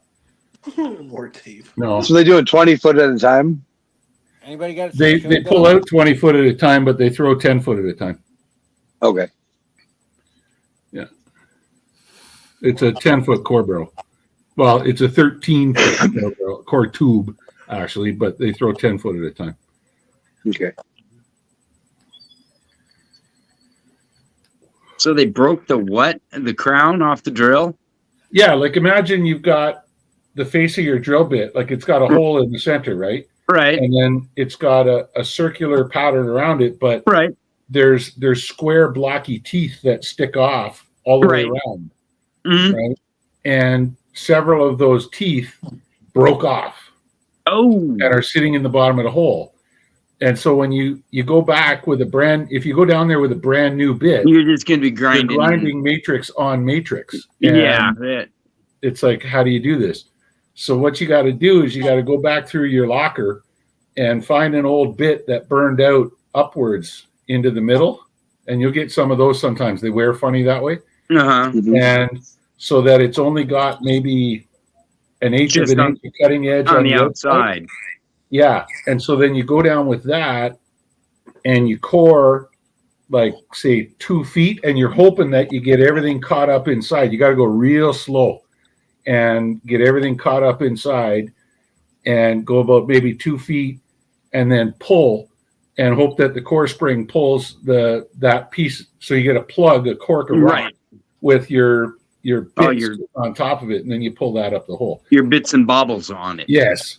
More tape. No. So they do it 20 foot at a time. Anybody got? They pull out 20 foot at a time, but they throw 10 foot at a time. Okay. Yeah. It's a 10-foot core barrel. Well, it's a 13-foot core tube, actually, but they throw 10 foot at a time. Okay. So they broke the crown off the drill? Yeah, like imagine you've got the face of your drill bit, like it's got a hole in the center, right? Right. And then it's got a circular pattern around it, but Right. there's square blocky teeth that stick off all the way Right. around. Mhm. Right? And several of those teeth broke off Oh. and are sitting in the bottom of the hole. And so when you go back with if you go down there with a brand new bit, You're just going to be you're grinding. grinding matrix on matrix. And Yeah. it's like, how do you do this? So what you got to do is you got to go back through your locker and find an old bit that burned out upwards into the middle. And you'll get some of those sometimes. They wear funny that way. Uh-huh. And so that it's only got maybe an eighth of Just an inch of cutting edge On the outside. Yeah. And so then you go down with that and you core like say 2 feet and you're hoping that you get everything caught up inside. You got to go real slow and get everything caught up inside and go about maybe 2 feet and then pull and hope that the core spring pulls that piece. So you get a cork of rock Right. with your bits your- on top of it, and then you pull that up the hole. Your bits and bobbles on it. Yes.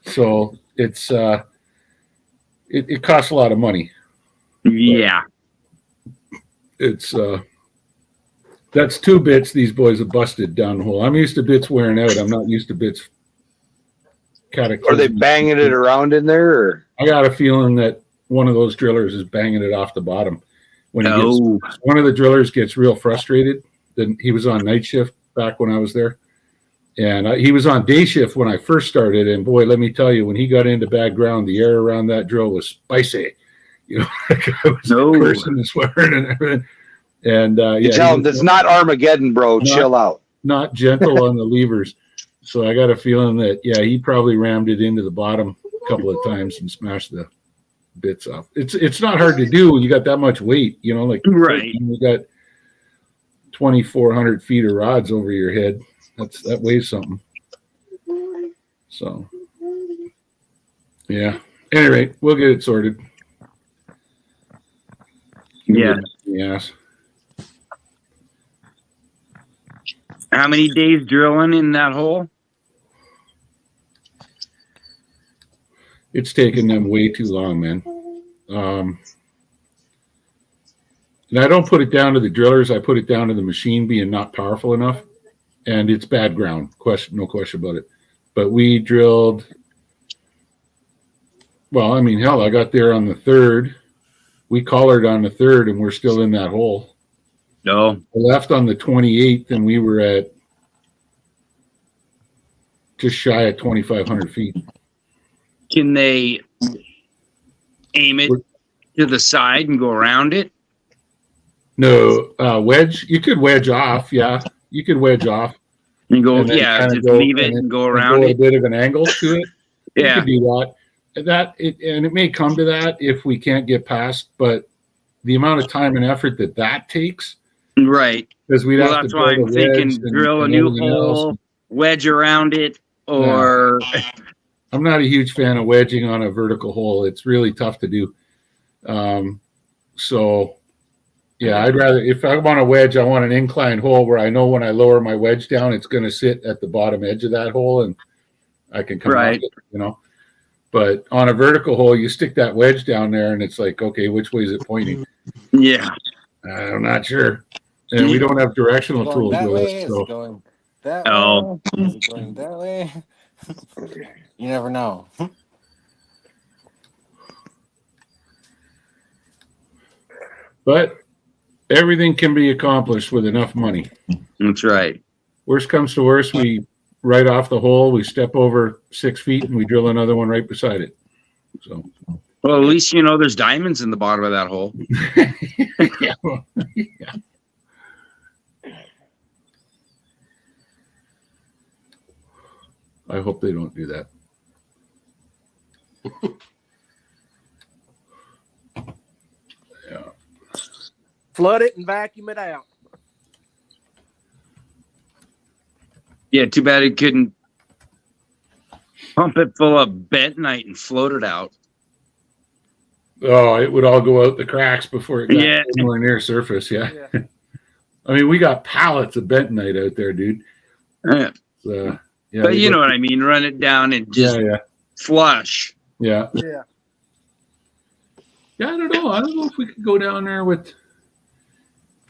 So it's it costs a lot of money. Yeah. It's that's 2 bits these boys have busted down the hole. I'm used to bits wearing out. I'm not used to bits cataclysmic. Are they banging it around in there? Or? I got a feeling that one of those drillers is banging it off the bottom. When one of the drillers gets real frustrated, then he was on night shift back when I was there. And he was on day shift when I first started. And boy, let me tell you, when he got into bad ground, the air around that drill was spicy. You know, like I was cursing and swearing and everything. And you tell him that's not Armageddon, bro. Chill out. Not gentle on the levers. So I got a feeling that, he probably rammed it into the bottom a couple of times and smashed the bits off. It's not hard to do when you got that much weight, like Right. You got 2,400 feet of rods over your head. That weighs something. So, yeah. Anyway, we'll get it sorted. Yeah. Yes. How many days drilling in that hole? It's taken them way too long, man. And I don't put it down to the drillers. I put it down to the machine being not powerful enough. And it's bad ground. No question about it. But we drilled. Well, I mean, hell, I got there on the 3rd. We collared on the 3rd, and we're still in that hole. No. I left on the 28th, and we were at just shy of 2,500 feet. Can they aim it to the side and go around it? No, wedge. You could wedge off. Yeah, you could wedge off. You go, And then yeah, kinda just go- leave it and and then- go and around go a it. bit of an angle to it. You Yeah, could do that. And it may come to that if we can't get past, but the amount of time and effort that takes, right. because we'd Well, have to that's why build I'm a wedge thinking and- drill a and new everything else. hole, wedge around it, or I'm not a huge fan of wedging on a vertical hole. It's really tough to do. So yeah, I'd rather, if I want a wedge, I want an inclined hole where I know when I lower my wedge down, it's going to sit at the bottom edge of that hole and I can come Right. out, you know. But on a vertical hole, you stick that wedge down there and it's like, okay, which way is it pointing? yeah. I'm not sure. And we don't have directional Going tools that with way? us. Is So it going that Oh. way? Is it going that way? You never know. but everything can be accomplished with enough money. That's right. Worst comes to worst, we right off the hole, we step over 6 feet and we drill another one right beside it. So Well, at least you know there's diamonds in the bottom of that hole. yeah, well, yeah. I hope they don't do that. Yeah. Flood it and vacuum it out. Yeah, too bad it couldn't pump it full of bentonite and float it out. Oh, it would all go out the cracks before it got Yeah. anywhere near surface. Yeah. Yeah. I mean, we got pallets of bentonite out there, dude. Yeah. Yeah, But you know what I mean. Run it down and just yeah. flush. Yeah. Yeah, I don't know. I don't know if we could go down there with.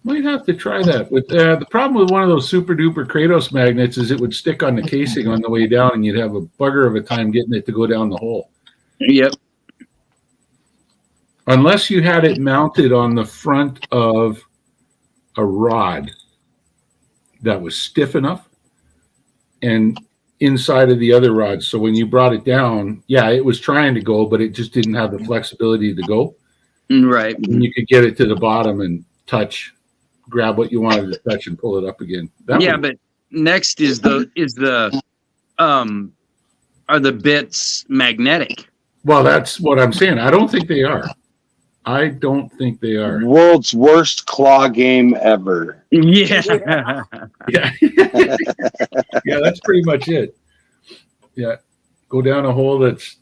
Might have to try that. With the problem with one of those super duper Kratos magnets is it would stick on the casing on the way down, and you'd have a bugger of a time getting it to go down the hole. Yep. Unless you had it mounted on the front of a rod that was stiff enough, and inside of the other rods. So when you brought it down, yeah, it was trying to go, but it just didn't have the flexibility to go. Right. And you could get it to the bottom and grab what you wanted to touch and pull it up again. Yeah, but next is the are the bits magnetic? Well, that's what I'm saying. I don't think they are. I don't think they are. World's worst claw game ever. Yeah. Yeah. Yeah, that's pretty much it. Yeah. Go down a hole that's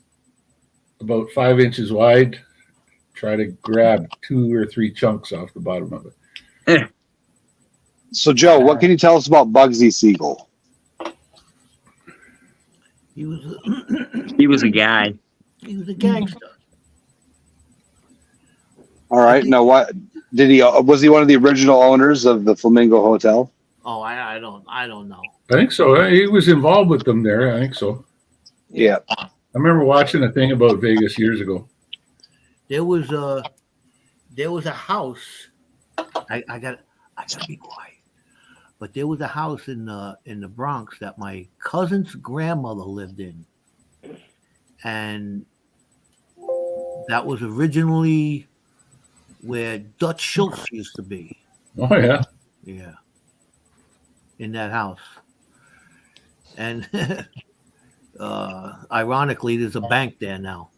about 5 inches wide. Try to grab 2 or 3 chunks off the bottom of it. So, Joe, what can you tell us about Bugsy Siegel? He was He was a guy. a gangster. All right. Now, what did he? Was he one of the original owners of the Flamingo Hotel? Oh, I don't know. I think so. He was involved with them there. I think so. Yeah. I remember watching a thing about Vegas years ago. There was a house. I got to be quiet. But there was a house in the Bronx that my cousin's grandmother lived in, and that was originally where Dutch Schultz used to be. Oh yeah. Yeah, in that house. And ironically, there's a bank there now.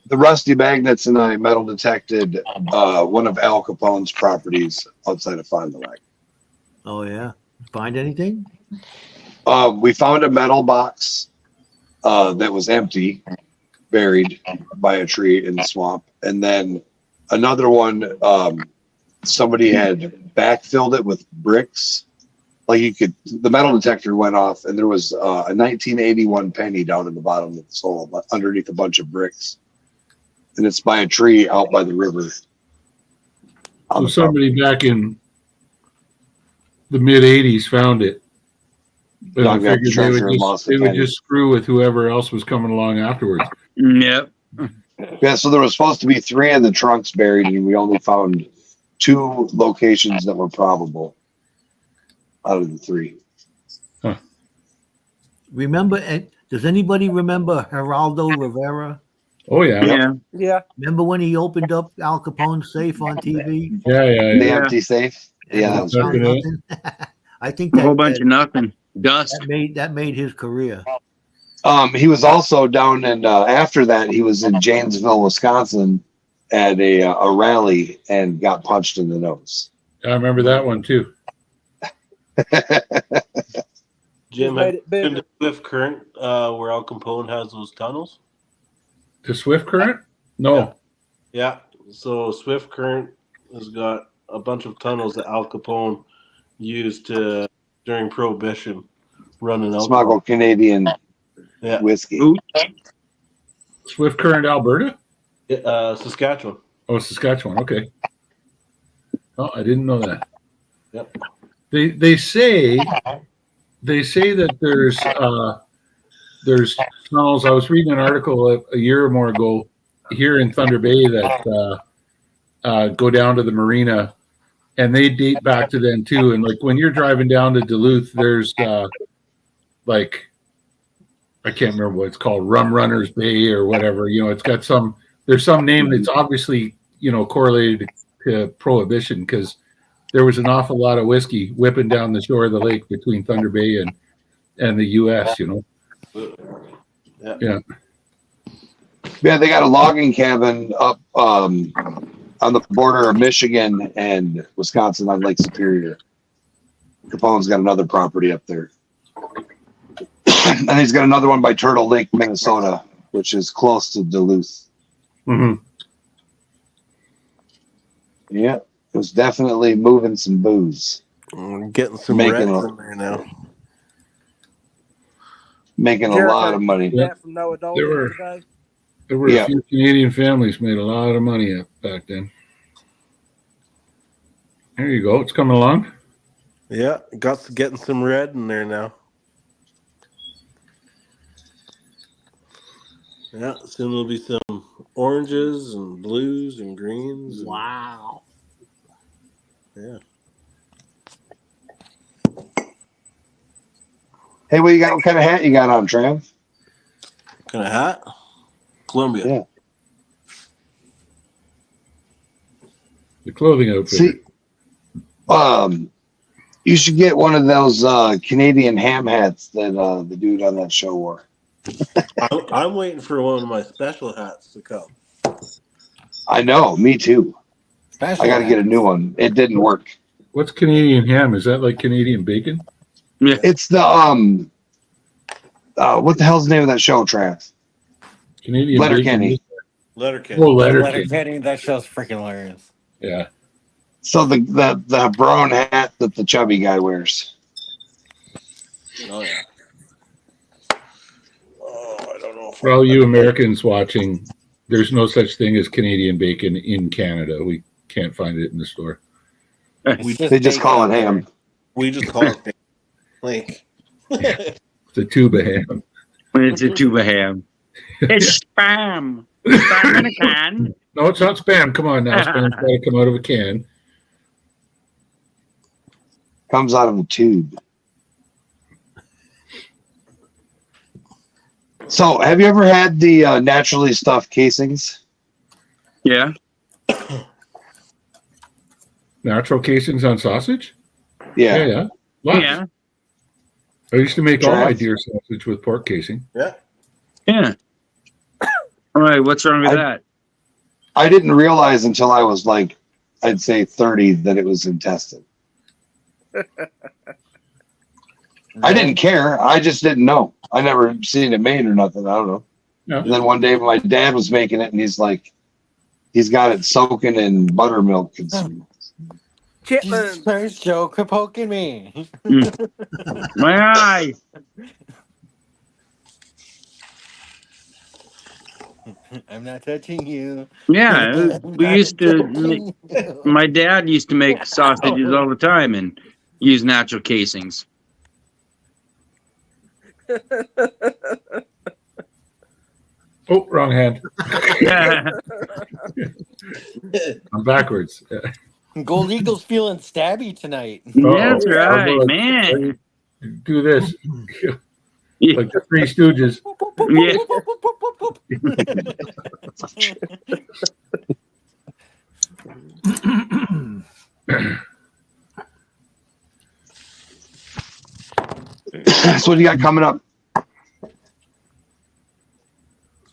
The Rusty Magnets and I metal detected one of Al Capone's properties outside of Fond du Lac. Oh yeah, find anything? We found a metal box that was empty, buried by a tree in the swamp, and then another one. Somebody had backfilled it with bricks. Like the metal detector went off, and there was a 1981 penny down in the bottom of the hole, underneath a bunch of bricks. And it's by a tree out by the river. So somebody back in the mid '80s found it. And I figured they would just screw with whoever else was coming along afterwards. Yep. Yeah, so there was supposed to be 3 in the trunks buried, and we only found 2 locations that were probable out of the 3. Remember? Does anybody remember Geraldo Rivera? Oh yeah. Yeah. Yeah. Remember when he opened up Al Capone's safe on TV? Yeah. The empty safe. Yeah, that was great. Nothing. I think A whole that, bunch of nothing. Dust. that made his career. He was also down in after that he was in Janesville, Wisconsin at a rally and got punched in the nose. I remember that one too. Jim, made have it you been bigger. to Swift Current where Al Capone has those tunnels? The Swift Current? No. Yeah. So Swift Current has got a bunch of tunnels that Al Capone used to during Prohibition, running alcohol. Smuggle Canadian Yeah. whiskey. Ooh. Swift Current, Alberta? Saskatchewan. Oh, Saskatchewan. Okay. Oh, I didn't know that. Yep. They say that there's tunnels. I was reading an article a year or more ago here in Thunder Bay that go down to the marina, and they date back to then too. And like when you're driving down to Duluth, there's like I can't remember what it's called, Rum Runners Bay or whatever. You know, it's got there's some name that's obviously correlated to Prohibition because there was an awful lot of whiskey whipping down the shore of the lake between Thunder Bay and the U.S. Yeah. Yeah, they got a logging cabin up on the border of Michigan and Wisconsin on Lake Superior. Capone's got another property up there. And he's got another one by Turtle Lake, Minnesota, which is close to Duluth. Mm-hmm. Yeah, it was definitely moving some booze. Getting some Making reds a- in there now. Making a Jericho, lot of money. That from no adult There were- today. There were Yeah. a few Canadian families made a lot of money back then. There you go. It's coming along. Yeah, getting some red in there now. Yeah, soon there'll be some oranges and blues and greens. And, Wow. yeah. Hey, what kind of hat you got on, Trav? Kind of hat? Columbia. Yeah. The clothing outfit. See, you should get one of those Canadian ham hats that the dude on that show wore. I'm waiting for one of my special hats to come. I know, me too. Special I got to get a hats. new one. It didn't work. What's Canadian ham? Is that like Canadian bacon? It's the what the hell's the name of that show, Trav? Canadian Letterkenny. bacon. Letterkenny. Oh, Letter Letterkenny. Kenny, that show's freaking hilarious. Yeah. So the brown hat that the chubby guy wears. Oh, yeah. Oh, I don't know. For all you Americans watching, there's no such thing as Canadian bacon in Canada. We can't find it in the store. It's They just bacon call out it there. ham. We just call it like. It's a tuba ham. It's a tuba ham. It's spam. Spam in a can. No, it's not spam. Come on now. Spam's got to come out of a can. Comes out of a tube. So, have you ever had the naturally stuffed casings? Yeah. Natural casings on sausage? Yeah. Yeah. Lots. Yeah. I used to make all my Trav? deer sausage with pork casing. Yeah. Yeah. All right. What's wrong with I- that? I didn't realize until I was like, I'd say 30 that it was intestine. I didn't care. I just didn't know. I never seen it made or nothing. I don't know. Yeah. And then one day my dad was making it and he's like, he's got it soaking in buttermilk and some. Chitlins. There's Joe poking me. My eye. I'm not touching you. Yeah. I'm We not used to. touching you. My dad used to make sausages all the time and use natural casings. Oh, wrong hand. Yeah. I'm backwards. Gold Eagle's feeling stabby tonight. That's Uh-oh. right, I'll go- man. Do this. Yeah. Like the Three Stooges. So what do you got coming up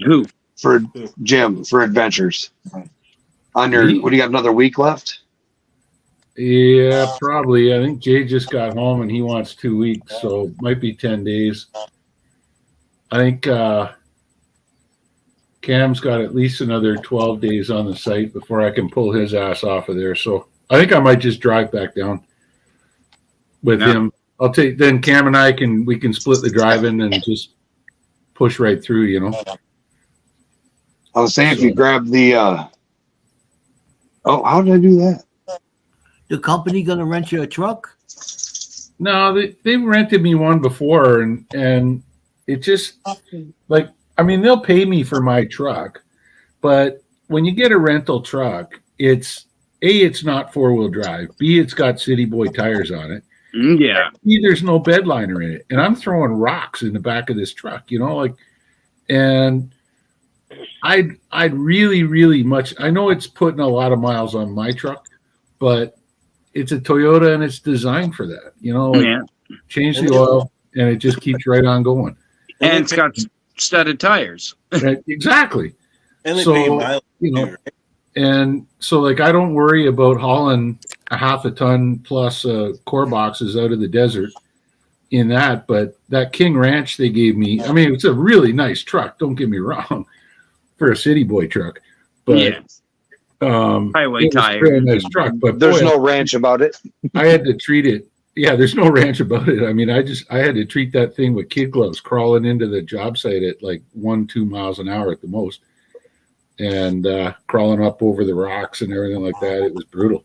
Who? for Jim for adventures? On your, Me? what do you got? Another week left? Yeah, probably. I think Jay just got home and he wants 2 weeks, so it might be 10 days. I think Cam's got at least another 12 days on the site before I can pull his ass off of there. So I think I might just drive back down with him. I'll take, then Cam and we can split the drive-in and just push right through, you know. I was saying if you grab the how did I do that? The company gonna rent you a truck? No, they rented me one before, and it just like, I mean, they'll pay me for my truck, but when you get a rental truck, it's not 4-wheel drive. B, it's got City Boy tires on it. Yeah. C, there's no bed liner in it, and I'm throwing rocks in the back of this truck, you know, like, and I'd really, really much. I know it's putting a lot of miles on my truck, but it's a Toyota and it's designed for that. You know, like, change the oil and it just keeps right on going. And it's got studded tires. Right, exactly. And they So, pay mileage, you know, too, right? and so like I don't worry about hauling a half a ton plus core boxes out of the desert in that. But that King Ranch they gave me, I mean, it's a really nice truck. Don't get me wrong, for a City Boy truck, but Yeah. Highway it was a tires. very nice truck. But There's boy, no ranch about it. I had to treat it. Yeah, there's no ranch about it. I mean, I had to treat that thing with kid gloves, crawling into the job site at like 1-2 miles an hour at the most, and crawling up over the rocks and everything like that. It was brutal.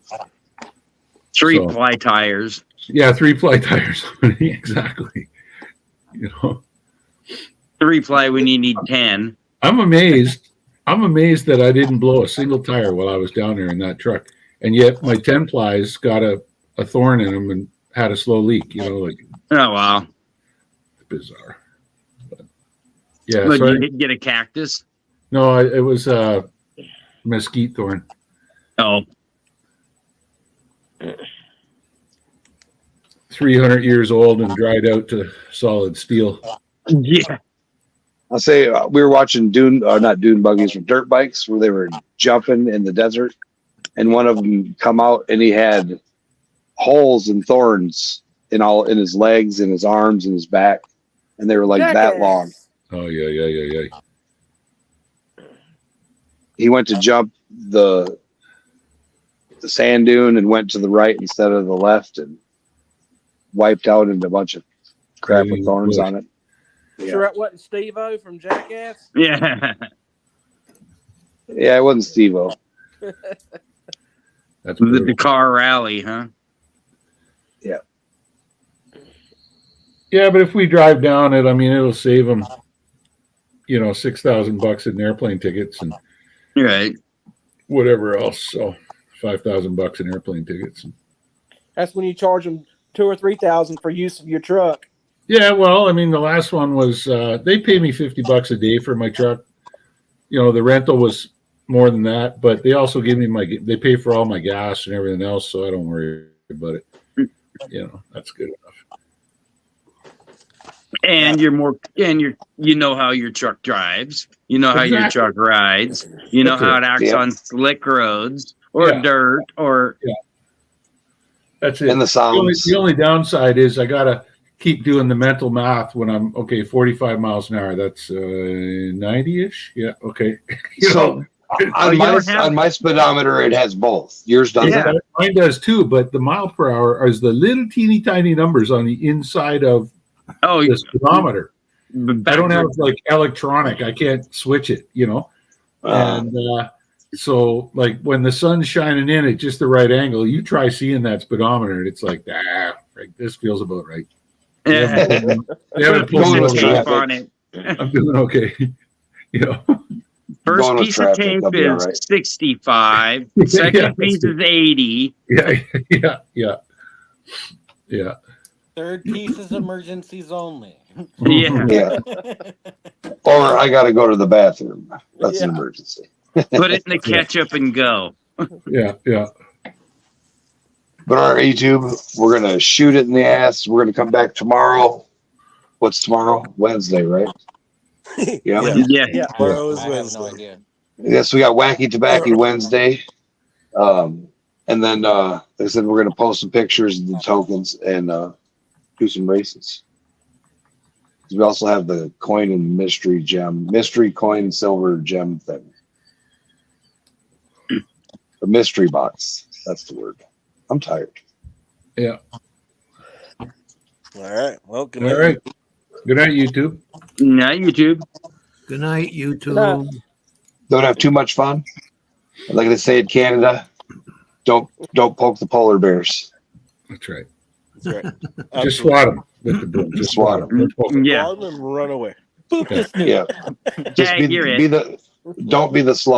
3-ply tires. Yeah, 3-ply tires. Exactly. You know, 3-ply when you need 10. I'm amazed that I didn't blow a single tire while I was down there in that truck, and yet my 10-plies got a thorn in them and had a slow leak. You know, like, Oh, wow. bizarre. But, yeah. But So you didn't get a cactus? no, it was a mesquite thorn. Oh. 300 years old and dried out to solid steel. Yeah. I'll say we were watching not dune buggies, but dirt bikes where they were jumping in the desert, and one of them come out and he had holes and thorns in his legs and his arms and his back, and they were like that long. Oh yeah. He went to jump the sand dune and went to the right instead of the left and wiped out into a bunch of crap with thorns on it. Sure, that wasn't Steve-O from Jackass? Yeah. Yeah, it wasn't Steve-O. That's The brutal. Dakar Rally, huh? Yeah, but if we drive down it, I mean, it'll save them, you know, $6,000 in airplane tickets and Right. whatever else. So $5,000 in airplane tickets. That's when you charge them $2,000 or $3,000 for use of your truck. Yeah, well, I mean, the last one was they pay me $50 a day for my truck. You know, the rental was more than that, but they also give me they pay for all my gas and everything else, so I don't worry about it. You know, that's good enough. And you know how your truck drives. You know how your Exactly. truck rides. You know That's how it. it acts Yeah. on slick roads or Yeah. dirt or That's it. And the sounds. The only downside is I gotta keep doing the mental math when I'm 45 miles an hour. That's 90-ish. Yeah, okay. You So know, on my speedometer, it has both. Yours doesn't. Yeah. mine does too, but the mile per hour is the little teeny tiny numbers on the inside of oh, the speedometer. I don't have backwards. like electronic. I can't switch it, you know. And so like when the sun's shining in at just the right angle, you try seeing that speedometer, and it's like, right, this feels about right. Yeah. They haven't Put pulled a me piece of over tape yet. on it. I'm doing okay. You know. First Going with piece of traffic, tape I'll be all is right. 65. Yeah, Second that's piece good. is 80. Yeah. Third piece is emergencies only. Yeah. Yeah. Or I got to go to the bathroom. That's an emergency. Put it in the ketchup and go. Yeah. But on our YouTube, we're going to shoot it in the ass. We're going to come back tomorrow What's tomorrow? Wednesday, right? Yeah. Yeah. Tomorrow is I have no Wednesday. idea. Yes, we got Wacky Tobacco Wednesday. And then like I said, we're gonna post some pictures of the tokens and do some races. We also have the coin and mystery coin silver gem thing. The mystery box. That's the word. I'm tired. Yeah. All right. Well, good All night. right. Good night, YouTube. Now YouTube. Good night, YouTube. Don't have too much fun. Like they say in Canada, don't poke the polar bears. That's right. That's right. Just Absolutely. swat them with the broom. Just swat them. Yeah. Grab 'em and run away. Boop this dude. Yeah. Just Tag, you're it. don't be the slow.